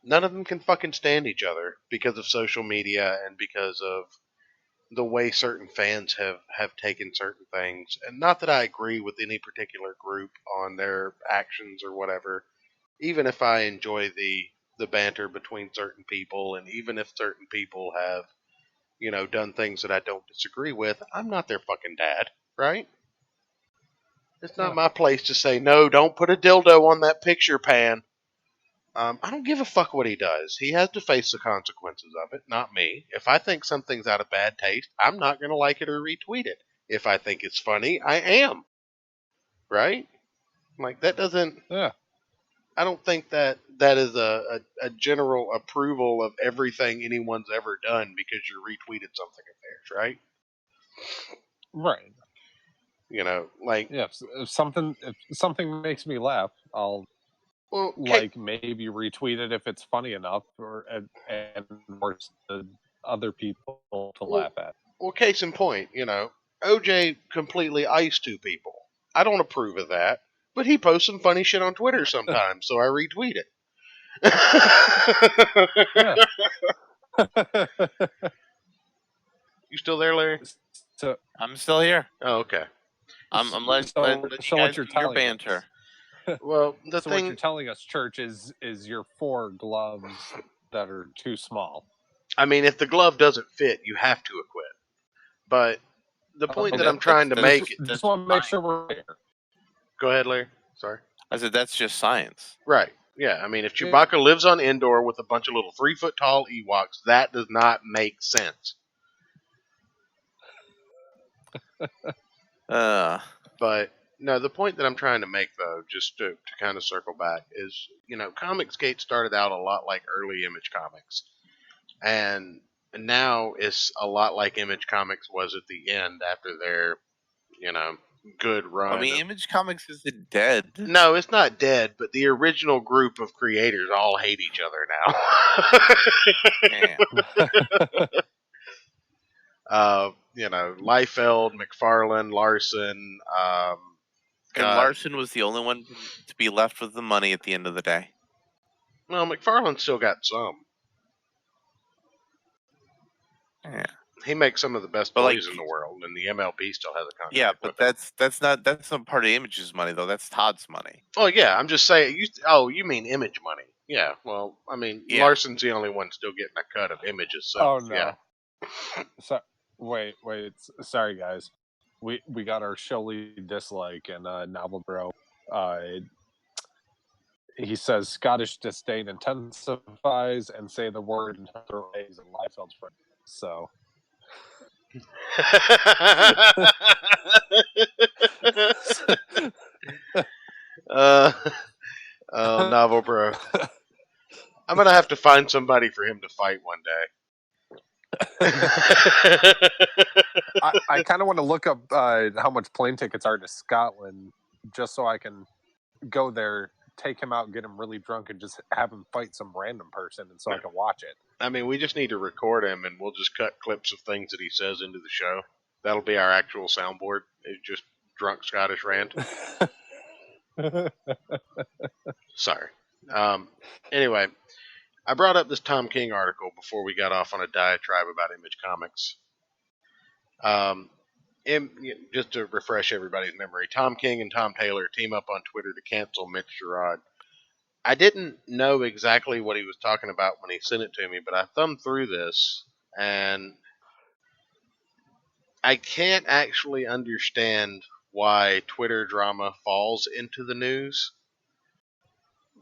none of them can fucking stand each other because of social media and because of the way certain fans have taken certain things. And not that I agree with any particular group on their actions or whatever, even if I enjoy the banter between certain people, and even if certain people have done things that I don't disagree with, I'm not their fucking dad, right? It's not my place to say, no, don't put a dildo on that picture, Pan. I don't give a fuck what he does. He has to face the consequences of it, not me. If I think something's out of bad taste, I'm not going to like it or retweet it. If I think it's funny, I am. Right? Like, that doesn't... Yeah. I don't think that is a general approval of everything anyone's ever done because you retweeted something of theirs, right? Right. Like... Yeah, if something makes me laugh, I'll maybe retweet it if it's funny enough, and force the other people to laugh at. Well, case in point, OJ completely iced 2 people. I don't approve of that, but he posts some funny shit on Twitter sometimes, so I retweet it. You still there, Larry? So I'm still here. Oh, okay. I'm letting you guys do your banter. Well, what you're telling us, Church, is your 4 gloves that are too small. I mean, if the glove doesn't fit, you have to acquit. But the point that I'm trying to make... Just want to make sure we're here. Go ahead, Larry. Sorry. I said that's just science. Right. Yeah, I mean, if Chewbacca lives on Endor with a bunch of little 3-foot-tall Ewoks, that does not make sense. But, no, the point that I'm trying to make, though, just to kind of circle back, is, Comicsgate started out a lot like early Image Comics. And now it's a lot like Image Comics was at the end after their, good run. I mean, Image Comics isn't dead. No, it's not dead, but the original group of creators all hate each other now. Liefeld, McFarlane, Larson. And Larson was the only one to be left with the money at the end of the day. Well, McFarlane still got some. Yeah. He makes some of the best plays in the world, and the MLB still has a contract. Yeah, but that's not part of Image's money though. That's Todd's money. Oh yeah, I'm just saying. You mean Image money? Yeah. Well, I mean, Larson's the only one still getting a cut of Image's. So, oh no. Yeah. Wait. Sorry, guys. We got our Showly dislike and Novel Bro. he says Scottish disdain intensifies and say the word and throw eggs in Liefeld's friend. So Oh, Novel Bro. I'm gonna have to find somebody for him to fight one day. I kind of want to look up how much plane tickets are to Scotland just so I can go there, take him out, get him really drunk, and just have him fight some random person, and so I can watch it. I mean, we just need to record him, and we'll just cut clips of things that he says into the show. That'll be our actual soundboard. It's just drunk Scottish rant. Sorry. Anyway, I brought up this Tom King article before we got off on a diatribe about Image Comics. Just to refresh everybody's memory, Tom King and Tom Taylor team up on Twitter to cancel Mitch Gerard. I didn't know exactly what he was talking about when he sent it to me, but I thumbed through this, and I can't actually understand why Twitter drama falls into the news,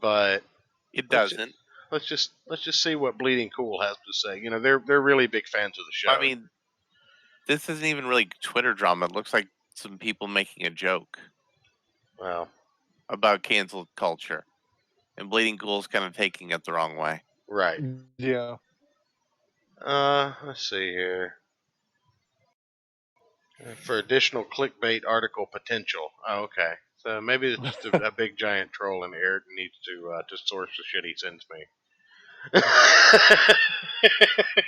but It doesn't. let's just see what Bleeding Cool has to say. You know, they're really big fans of the show. I mean, this isn't even really Twitter drama. It looks like some people making a joke well, about cancel culture, and Bleeding Cool's kind of taking it the wrong way. right. Yeah. Let's see here. For additional clickbait article potential. Oh, okay. So maybe it's just a big giant troll, and Ayrton needs to source the shit he sends me.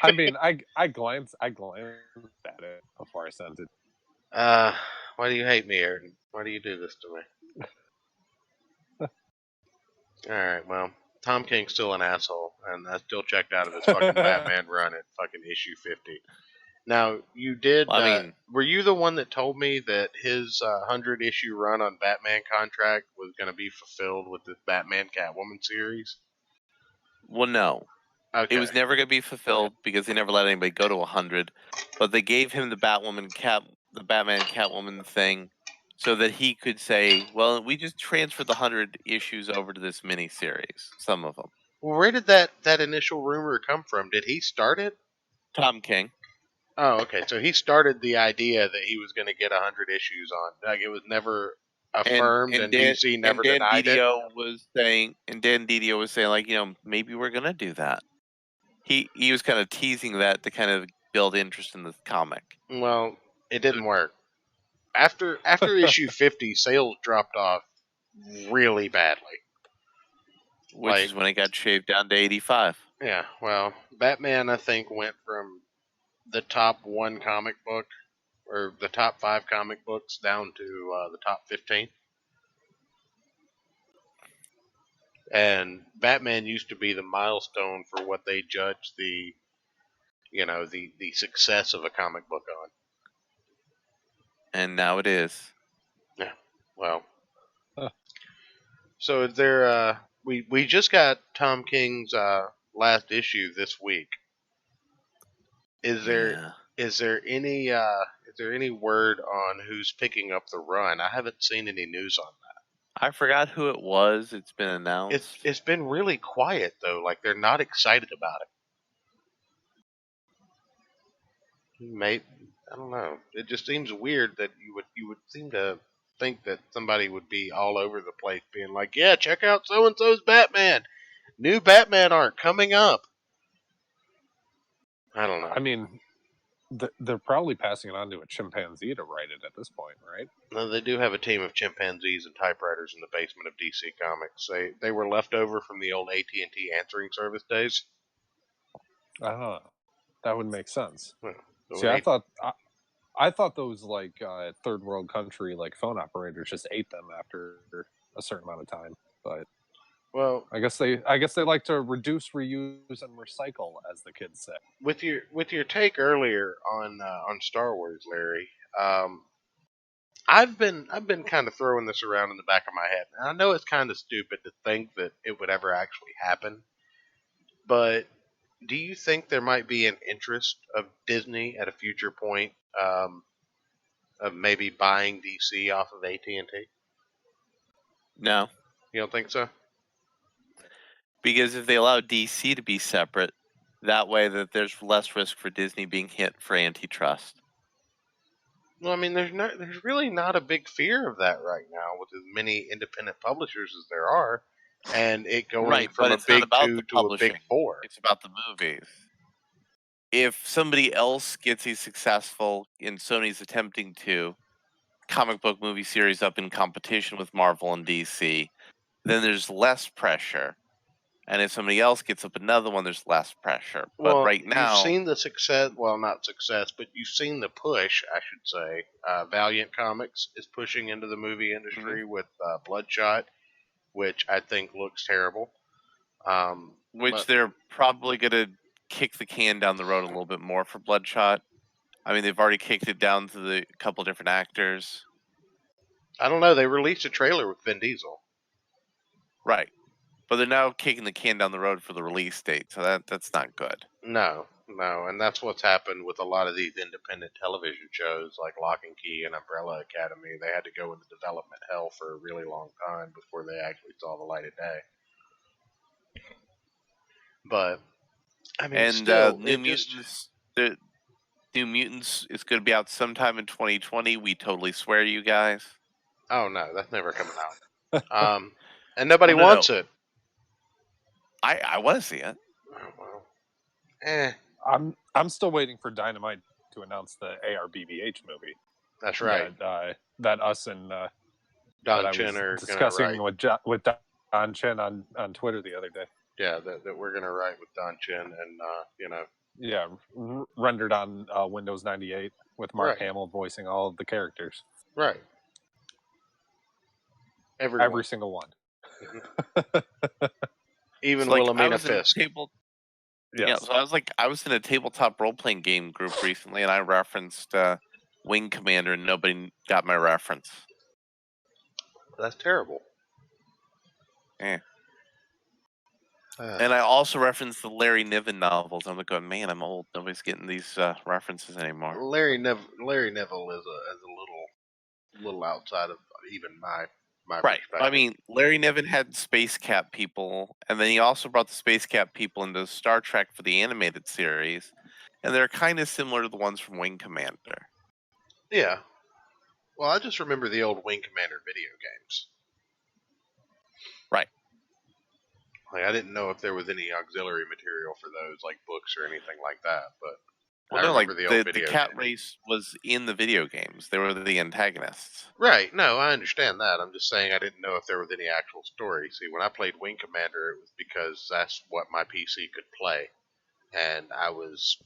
I mean, I glanced at it before I sent it. Why do you hate me, Ayrton? Why do you do this to me? Alright, well, Tom King's still an asshole, and I still checked out of his fucking Batman run at fucking issue 50. Now, you did, were you the one that told me that his 100-issue run on Batman contract was going to be fulfilled with the Batman Catwoman series? Well, no. Okay. It was never going to be fulfilled because they never let anybody go to 100. But they gave him the Batman Catwoman thing so that he could say, well, we just transferred the 100 issues over to this miniseries, some of them. Well, where did that initial rumor come from? Did he start it? Tom King. Oh, okay. So he started the idea that he was going to get 100 issues on. Like, it was never affirmed, and DC never denied it. And Dan Didio was saying, like, maybe we're going to do that. He was kind of teasing that to kind of build interest in the comic. Well, it didn't work. After issue 50, sales dropped off really badly. Which is when it got shaved down to 85. Yeah, well, Batman, I think, went from the top 1 comic book, or the top 5 comic books, down to the top 15. And Batman used to be the milestone for what they judged the success of a comic book on. And now it is. Yeah, well. So is there, we just got Tom King's last issue this week. Is there any word on who's picking up the run? I haven't seen any news on that. I forgot who it was. It's been announced. It's been really quiet though. Like, they're not excited about it. I don't know. It just seems weird that you would seem to think that somebody would be all over the place, being like, "Yeah, check out so and so's Batman. New Batman art coming up." I don't know. I mean, they're probably passing it on to a chimpanzee to write it at this point, right? No, they do have a team of chimpanzees and typewriters in the basement of DC Comics. They were left over from the old AT&T answering service days. That would make sense. Well, See, I thought those like third world country like phone operators just ate them after a certain amount of time, but well, I guess they like to reduce, reuse, and recycle, as the kids say. With your take earlier on Star Wars, Larry, I've been kind of throwing this around in the back of my head, and I know it's kind of stupid to think that it would ever actually happen, but do you think there might be an interest of Disney at a future point of maybe buying DC off of AT&T? No. You don't think so? Because if they allow DC to be separate, that way that there's less risk for Disney being hit for antitrust. Well, I mean, there's really not a big fear of that right now with as many independent publishers as there are, and it going Right, from but a it's not big about 2 the to a big publishing. 4. It's about the movies. If somebody else gets a successful, and Sony's attempting to, comic book movie series up in competition with Marvel and DC, then there's less pressure. And if somebody else gets up another one, there's less pressure. But Well, right now, you've seen the success. Well, not success, but you've seen the push, I should say. Valiant Comics is pushing into the movie industry with Bloodshot, which I think looks terrible. which But they're probably going to kick the can down the road a little bit more for Bloodshot. I mean, they've already kicked it down to the couple different actors. I don't know. They released a trailer with Vin Diesel. Right. But they're now kicking the can down the road for the release date, so that's not good. No, and that's what's happened with a lot of these independent television shows like Lock and Key and Umbrella Academy. They had to go into development hell for a really long time before they actually saw the light of day. But I mean, And still, New Mutants, the New Mutants is going to be out sometime in 2020. We totally swear to you guys. Oh no, that's never coming out. And nobody Oh, no, wants no. it. I want to see it. Oh, well, I'm still waiting for Dynamite to announce the ARBBH movie. that's right. That us and Don that I Chen was are discussing going to write. with Don Chen on Twitter the other day. Yeah, that we're going to write with Don Chen, and Yeah, rendered on Windows 98 with Mark Right. Hamill voicing all of the characters. right. Every single one. Even So, like, Wilhelmina Fisk. Yes. Yeah, so I was in a tabletop role playing game group recently, and I referenced Wing Commander, and nobody got my reference. That's terrible. Eh. And I also referenced the Larry Niven novels. I'm like, going, man, I'm old. Nobody's getting these references anymore. Larry Neville is a little outside of even my Right. perspective. I mean, Larry Niven had Space Cap people, and then he also brought the Space Cap people into Star Trek for the animated series, and they're kind of similar to the ones from Wing Commander. Yeah. Well, I just remember the old Wing Commander video games. Right. Like, I didn't know if there was any auxiliary material for those, like books or anything like that, but Well, I no, like remember the old the video cat games. race was in the video games. They were the antagonists. Right, no, I understand that. I'm just saying I didn't know if there was any actual story. See, when I played Wing Commander, it was because that's what my PC could play. And I was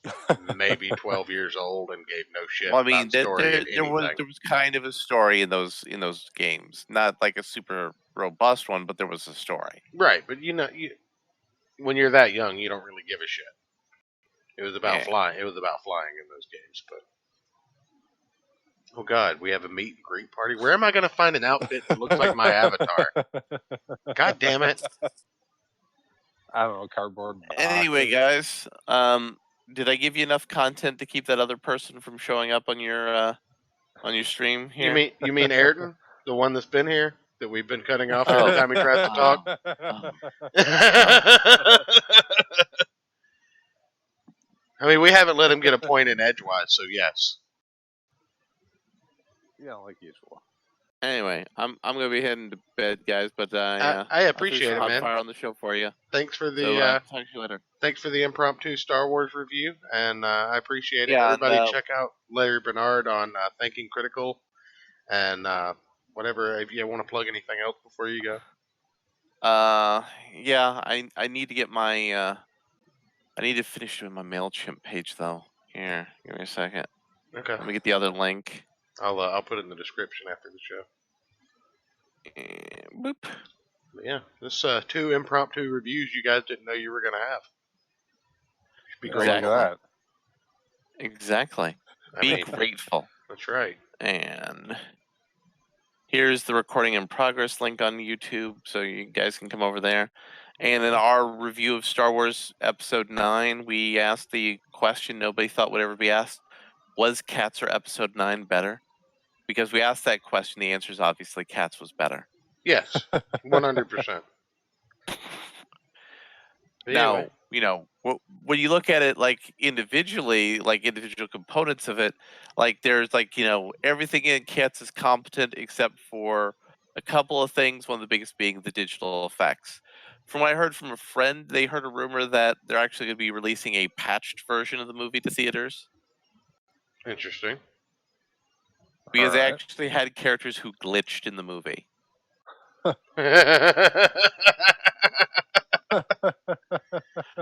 maybe 12 years old and gave no shit Well, I mean, about story in there was kind of a story in those games, not like a super robust one, but there was a story. Right, but when you're that young, you don't really give a shit. It was about flying. It was about flying in those games, but oh god, we have a meet and greet party. Where am I going to find an outfit that looks like my avatar? God damn it! I don't know, cardboard. Anyway, guys, did I give you enough content to keep that other person from showing up on your stream here? You mean Ayrton, the one that's been here that we've been cutting off every time he tries to talk? I mean, we haven't let him get a point in edgewise, so yes. Yeah, like usual. Anyway, I'm gonna be heading to bed, guys. But I appreciate it, man. Fire on the show for you. Thanks for the talk to you later. Thanks for the impromptu Star Wars review, and I appreciate it. Yeah, Everybody, check out Larry Bernard on Thinking Critical, and whatever. If you want to plug anything else before you go. Yeah, I need to get my I need to finish doing my MailChimp page though. Here, give me a second. Okay. Let me get the other link. I'll put it in the description after the show. And boop. But yeah, this 2 impromptu reviews you guys didn't know you were gonna have. Be Exactly. grateful. That. Exactly. Be grateful. That's right. And here's the recording in progress link on YouTube, so you guys can come over there. And in our review of Star Wars Episode 9, we asked the question nobody thought would ever be asked: was Cats or Episode 9 better? Because we asked that question, the answer is obviously Cats was better. Yes, 100%. But Now, anyway, when you look at it like individually, like individual components of it, like there's like, everything in Cats is competent except for a couple of things, one of the biggest being the digital effects. From what I heard from a friend, they heard a rumor that they're actually going to be releasing a patched version of the movie to theaters interesting. because they Alright. actually had characters who glitched in the movie.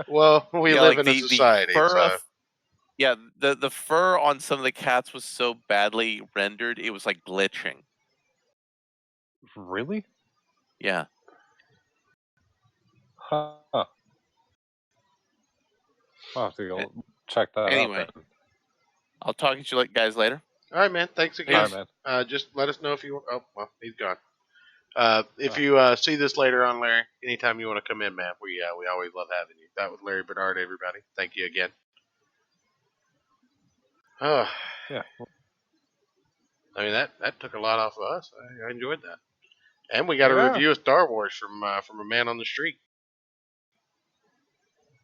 Well, we Yeah, live like in a the society, fur so of yeah, the fur on some of the cats was so badly rendered, it was like glitching. Really? Yeah. Huh. I'll have to go check that Anyway. out then. I'll talk to you guys later. all right, man. Thanks again. Alright, man. Just let us know if you. Oh, well, he's gone. If Oh. you see this later on, Larry, anytime you want to come in, man, we always love having you. That was Larry Bernard, everybody. Thank you again. Oh, Yeah. I mean that took a lot off of us. I enjoyed that, and we got a Yeah. review of Star Wars from a man on the street.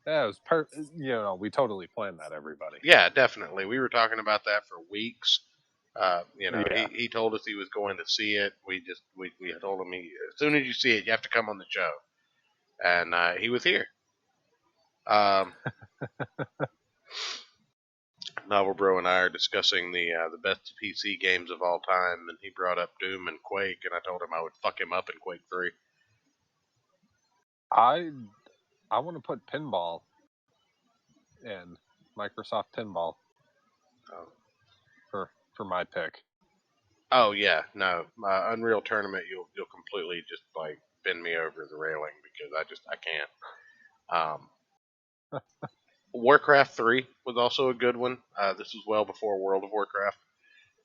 Yeah, it was we totally planned that, everybody. Yeah, definitely. We were talking about that for weeks. Yeah. He told us he was going to see it. We told him as soon as you see it, you have to come on the show, and he was here. Novel Bro and I are discussing the best PC games of all time, and he brought up Doom and Quake, and I told him I would fuck him up in Quake 3. I want to put pinball in Microsoft Pinball Oh. for my pick. Oh yeah, no, Unreal Tournament, you'll completely just like bend me over the railing because I can't. Warcraft 3 was also a good one. This was well before World of Warcraft.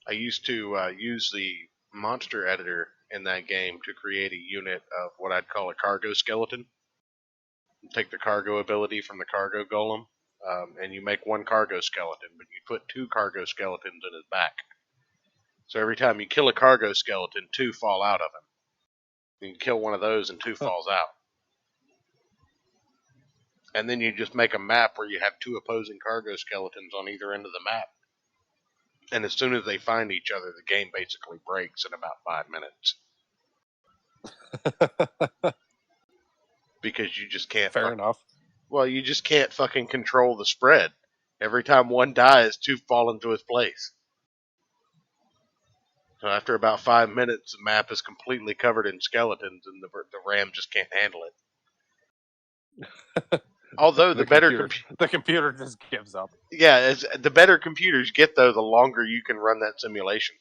I used to use the monster editor in that game to create a unit of what I'd call a cargo skeleton. Take the cargo ability from the cargo golem, and you make one cargo skeleton, but you put two cargo skeletons in his back. So every time you kill a cargo skeleton, two fall out of him. You can kill one of those and two falls out. And then you just make a map where you have two opposing cargo skeletons on either end of the map. And as soon as they find each other, the game basically breaks in about 5 minutes. Because you just can't. Fair enough. Well, you just can't fucking control the spread. Every time one dies, two fall into his place. So after about 5 minutes, the map is completely covered in skeletons, and the RAM just can't handle it. Although the computer just gives up. Yeah, the better computers get, though, the longer you can run that simulation.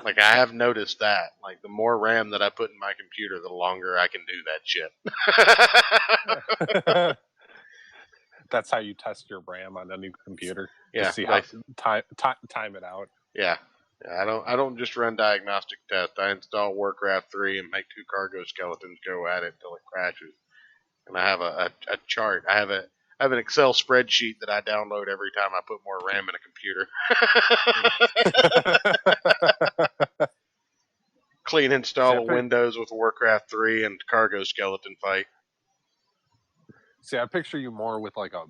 Like, I have noticed that. Like, the more RAM that I put in my computer, the longer I can do that shit. That's how you test your RAM on a new computer. Yeah, to see how time it out. Yeah. I don't just run diagnostic tests. I install Warcraft 3 and make two cargo skeletons go at it until it crashes. And I have a chart. I have an Excel spreadsheet that I download every time I put more RAM in a computer. Clean install of Windows with Warcraft 3 and cargo skeleton fight. See, I picture you more with like a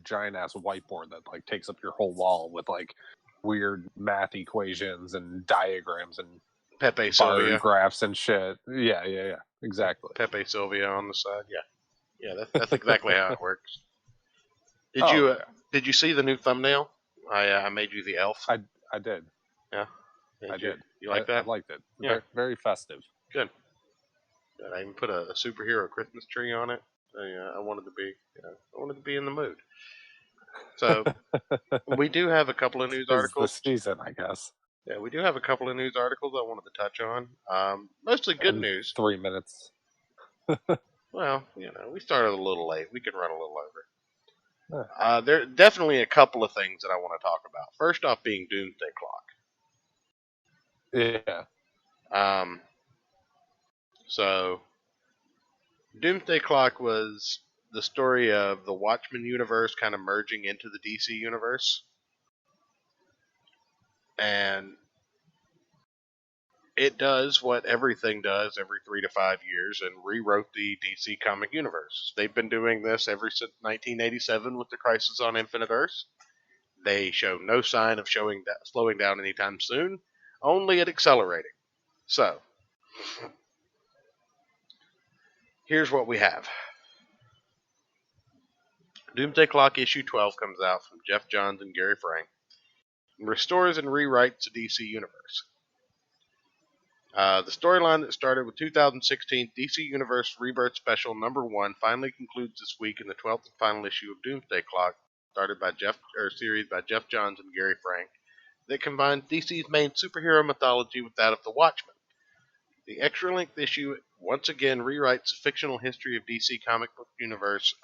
giant ass whiteboard that like takes up your whole wall with like weird math equations and diagrams and Pepe bar Sylvia graphs and shit. Yeah, exactly. Pepe Sylvia on the side. Yeah, that's exactly how it works. Did you see the new thumbnail? I made you the elf. I did. Yeah, I did. You like that? I liked it. Yeah. Very, very festive. Good. I even put a superhero Christmas tree on it. I wanted to be in the mood. So we do have a couple of news articles. This season, I guess. Yeah, we do have a couple of news articles I wanted to touch on. Mostly good news. 3 minutes. Well, we started a little late. We can run a little over. There are definitely a couple of things that I want to talk about. First off being Doomsday Yeah. Clock. So Doomsday Clock was the story of the Watchmen universe kind of merging into the DC universe. And it does what everything does every 3 to 5 years and rewrote the DC comic universe. They've been doing this ever since 1987 with the Crisis on Infinite Earths. They show no sign of slowing down anytime soon, only it accelerating. So, here's what we have. Doomsday Clock issue 12 comes out from Jeff Johns and Gary Frank and restores and rewrites the DC universe. The storyline that started with 2016 DC Universe Rebirth Special number 1 finally concludes this week in the 12th and final issue of Doomsday Clock, started by series by Jeff Johns and Gary Frank, that combines DC's main superhero mythology with that of the Watchmen. The extra-length issue once again rewrites the fictional history of DC comic book universe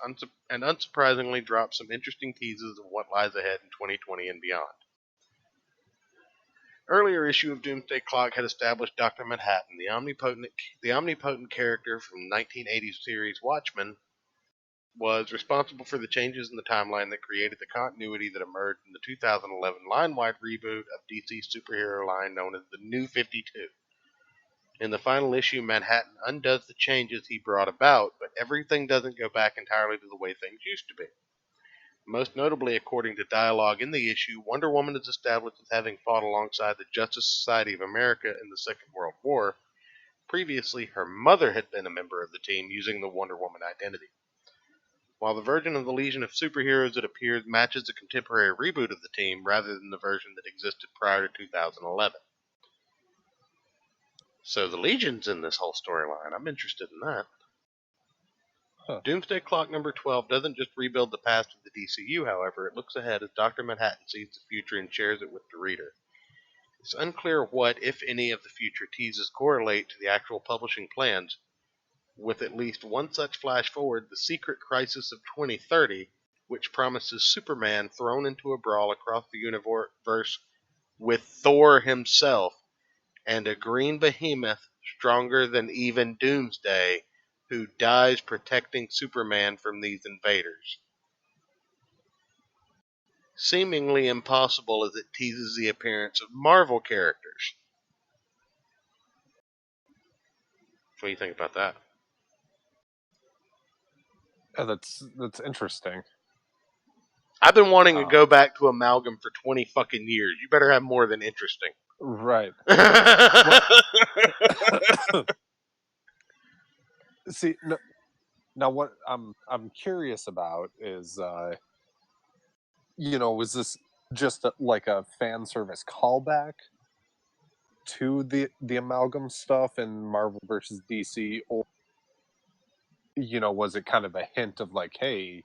and unsurprisingly drops some interesting teases of what lies ahead in 2020 and beyond. Earlier issue of Doomsday Clock had established Dr. Manhattan, the omnipotent character from 1980s series Watchmen, was responsible for the changes in the timeline that created the continuity that emerged in the 2011 line-wide reboot of DC's superhero line known as the New 52. In the final issue, Manhattan undoes the changes he brought about, but everything doesn't go back entirely to the way things used to be. Most notably, according to dialogue in the issue, Wonder Woman is established as having fought alongside the Justice Society of America in the Second World War. Previously, her mother had been a member of the team using the Wonder Woman identity. While the version of the Legion of Superheroes that appears matches the contemporary reboot of the team rather than the version that existed prior to 2011. So the Legion's in this whole storyline. I'm interested in that. Huh. Doomsday Clock number 12 doesn't just rebuild the past of the DCU, however. It looks ahead as Dr. Manhattan sees the future and shares it with the reader. It's unclear what, if any, of the future teases correlate to the actual publishing plans, with at least one such flash forward, the Secret Crisis of 2030, which promises Superman thrown into a brawl across the universe with Thor himself and a green behemoth stronger than even Doomsday, who dies protecting Superman from these invaders. Seemingly impossible as it teases the appearance of Marvel characters. What do you think about that? Yeah, that's interesting. I've been wanting to go back to Amalgam for 20 fucking years. You better have more than interesting. Right. See, now what I'm curious about is, was this just like a fan service callback to the Amalgam stuff in Marvel versus DC, or was it kind of a hint of like, hey,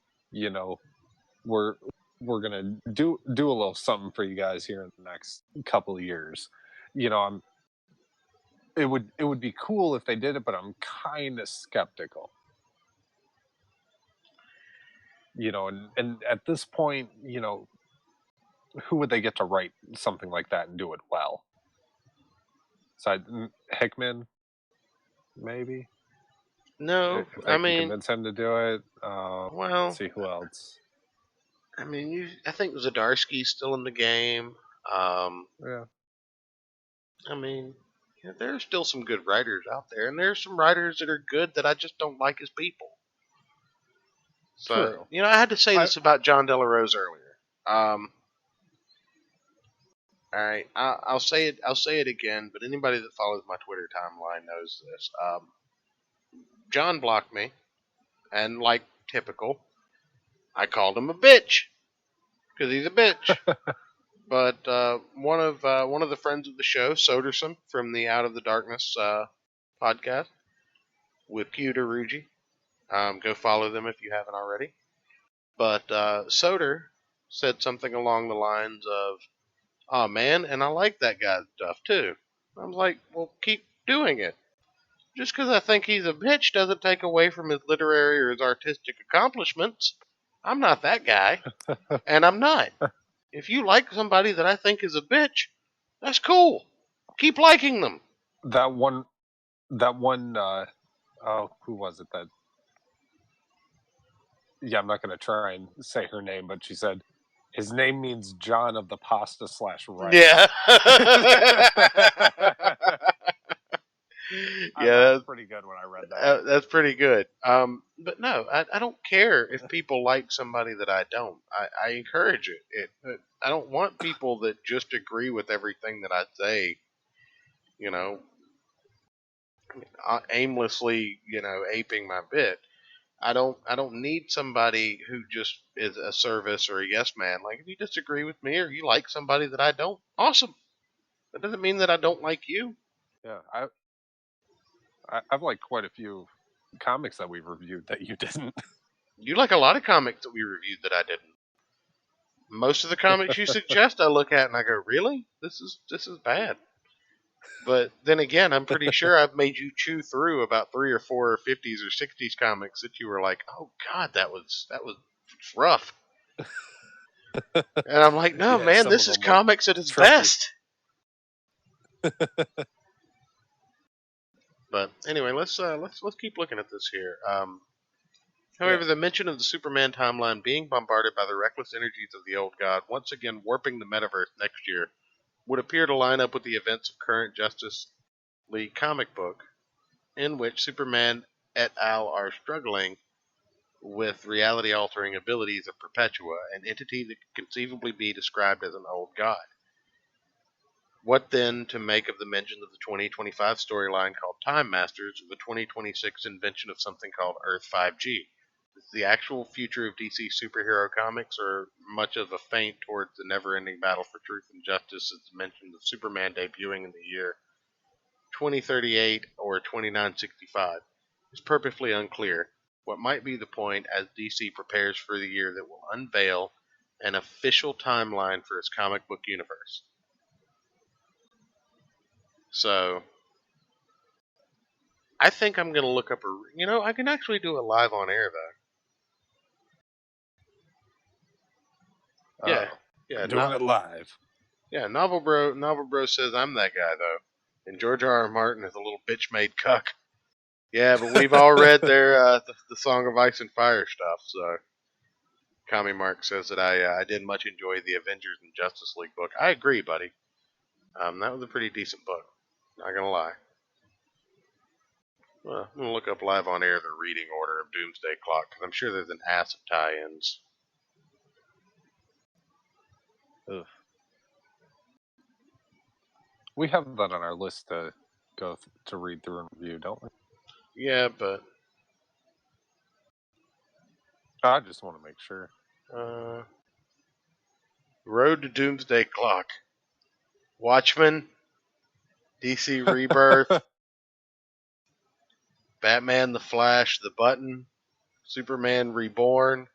we're gonna do a little something for you guys here in the next couple of years. It would be cool if they did it, but I'm kind of skeptical. And at this point, who would they get to write something like that and do it well? So Hickman, maybe. No, if they can convince him to do it. well, let's see who else. I mean, I think Zdarsky's still in the game. Yeah. I mean, there are still some good writers out there, and there's some writers that are good that I just don't like as people. So, True. I had to say this about John De La Rose earlier. All right, I'll say it again, but anybody that follows my Twitter timeline knows this. John blocked me, and like typical, I called him a bitch because he's a bitch. But one of the friends of the show, Soderson from the Out of the Darkness podcast with Q Ruji, go follow them if you haven't already. But Soder said something along the lines of, "Oh man, and I like that guy's stuff too." I was like, "Well, keep doing it. Just because I think he's a bitch doesn't take away from his literary or his artistic accomplishments. I'm not that guy, and I'm not. If you like somebody that I think is a bitch, that's cool. Keep liking them." That one. Who was it that? Yeah, I'm not going to try and say her name, but she said his name means John of the Pasta / Rice. Yeah. I Yeah, laughed pretty good when I read that. that's pretty good. But no, I don't care if people like somebody that I don't. I encourage it. I don't want people that just agree with everything that I say. You know, aimlessly, aping my bit. I don't need somebody who just is a service or a yes man. Like if you disagree with me or you like somebody that I don't, awesome. That doesn't mean that I don't like you. Yeah, I've liked quite a few comics that we've reviewed that you didn't. You like a lot of comics that we reviewed that I didn't. Most of the comics you suggest I look at and I go, really? This is bad. But then again, I'm pretty sure I've made you chew through about 3 or 4 50s or 60s comics that you were like, "Oh God, that was rough." And I'm like, "No, Yeah, man, some this of is them were comics at its tricky. best." But anyway, let's keep looking at this here. However, the mention of the Superman timeline being bombarded by the reckless energies of the old god, once again warping the metaverse next year, would appear to line up with the events of current Justice League comic book, in which Superman et al. Are struggling with reality-altering abilities of Perpetua, an entity that could conceivably be described as an old god. What then to make of the mention of the 2025 storyline called Time Masters, or the 2026 invention of something called Earth 5G? Is the actual future of DC superhero comics, or much of a feint towards the never-ending battle for truth and justice as mentioned of Superman debuting in the year 2038 or 2965? Is perfectly unclear. What might be the point as DC prepares for the year that will unveil an official timeline for its comic book universe. So, I think I'm going to look up I can actually do it live on air though. Yeah. Yeah, Doing it live. Yeah, Novel Bro says I'm that guy though. And George R. R. Martin is a little bitch made cuck. Yeah, but we've all read their the Song of Ice and Fire stuff, so Kami Mark says that I did much enjoy the Avengers and Justice League book. I agree, buddy. That was a pretty decent book. Not gonna lie. Well, I'm gonna look up live on air the reading order of Doomsday Clock because I'm sure there's an ass of tie-ins. Ugh. We have that on our list to go to read through and review, don't we? Yeah, but I just want to make sure. Road to Doomsday Clock, Watchmen, DC Rebirth, Batman the Flash, The Button, Superman Reborn,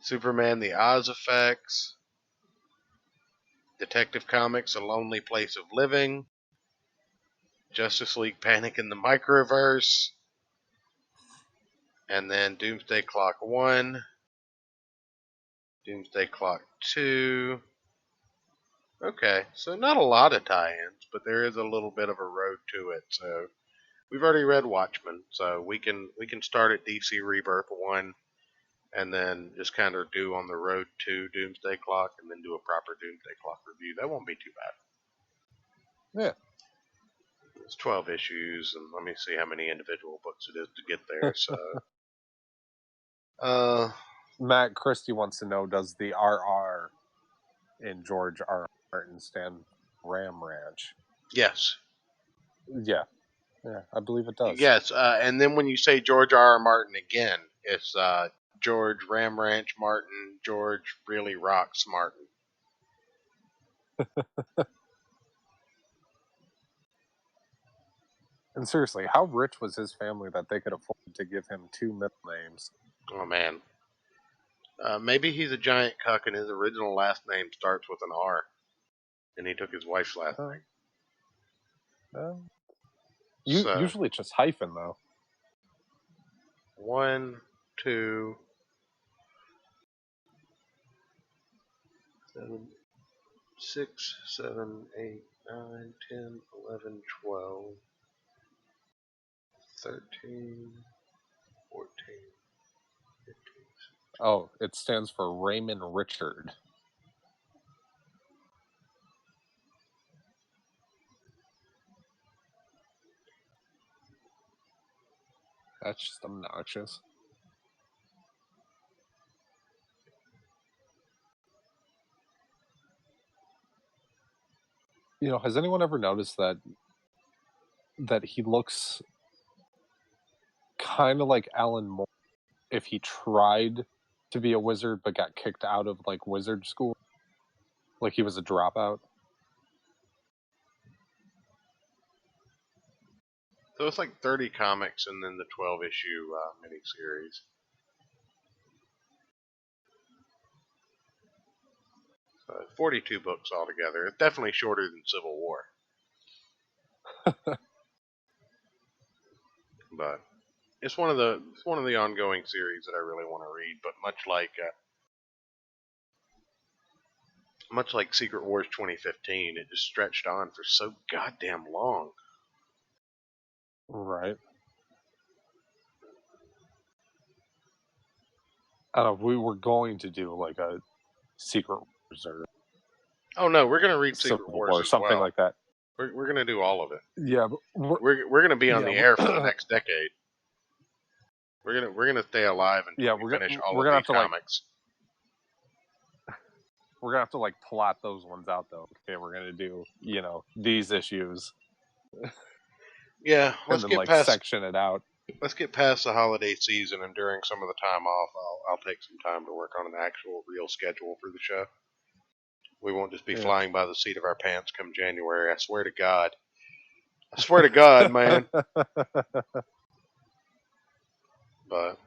Superman the Oz Effects, Detective Comics A Lonely Place of Living, Justice League Panic in the Microverse, and then Doomsday Clock 1, Doomsday Clock 2. Okay, so not a lot of tie-ins, but there is a little bit of a road to it. So we've already read Watchmen, so we can start at DC Rebirth 1 and then just kind of do on the road to Doomsday Clock and then do a proper Doomsday Clock review. That won't be too bad. Yeah. It's 12 issues, and let me see how many individual books it is to get there. So, Matt Christie wants to know, does the RR in George R. R. Martin stand Ram Ranch? yes. Yeah. Yeah, I believe it does. Yes, and then when you say George R. R. Martin again, it's George Ram Ranch Martin, George Really Rocks Martin. And seriously, how rich was his family that they could afford to give him 2 middle names? Oh, man. Maybe he's a giant cuck and his original last name starts with an R. And he took his wife's last name. Usually it's just hyphen, though. 1, 2, 7, 6, 7, 8, 9, 10, 11, 12, 13, 14, 15. Oh, it stands for Raymond Richard. That's just obnoxious. You know, has anyone ever noticed that he looks kind of like Alan Moore if he tried to be a wizard but got kicked out of like wizard school? Like he was a dropout? So it's like 30 comics and then the 12-issue miniseries. 42 books altogether. It's definitely shorter than Civil War. But it's one of the ongoing series that I really want to read. But much like Secret Wars 2015, it just stretched on for so goddamn long. Right. I don't know, we were going to do like a Secret Wars or Oh no, we're gonna read Secret Civil Wars War or as something well. like that. We're gonna do all of it. Yeah, but We're gonna be on the yeah, air for the next decade. We're gonna stay alive until yeah, we finish all we're of gonna these have to comics. we're gonna have to like plot those ones out though. Okay, we're gonna do, you know, these issues Yeah, and then like section it out. let's get past the holiday season, and during some of the time off, I'll take some time to work on an actual real schedule for the show. We won't just be flying by the seat of our pants come January. I swear to God. I swear to God, man. But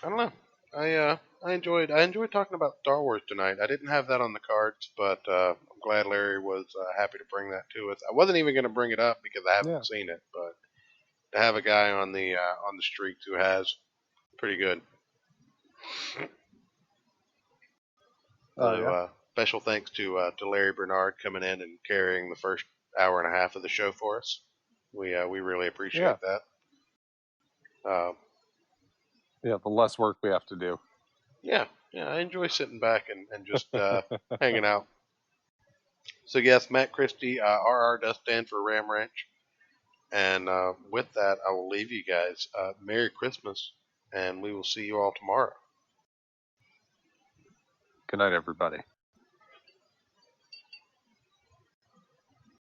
I don't know. I enjoyed talking about Star Wars tonight. I didn't have that on the cards, but I'm glad Larry was happy to bring that to us. I wasn't even going to bring it up because I haven't seen it, but to have a guy on the streets who has, pretty good. Special thanks to Larry Bernard coming in and carrying the first hour and a half of the show for us. We really appreciate that. Yeah, the less work we have to do. Yeah, I enjoy sitting back and just hanging out. So yes, Matt Christie, RR does stand for Ram Ranch. And with that, I will leave you guys. Merry Christmas, and we will see you all tomorrow. Good night, everybody.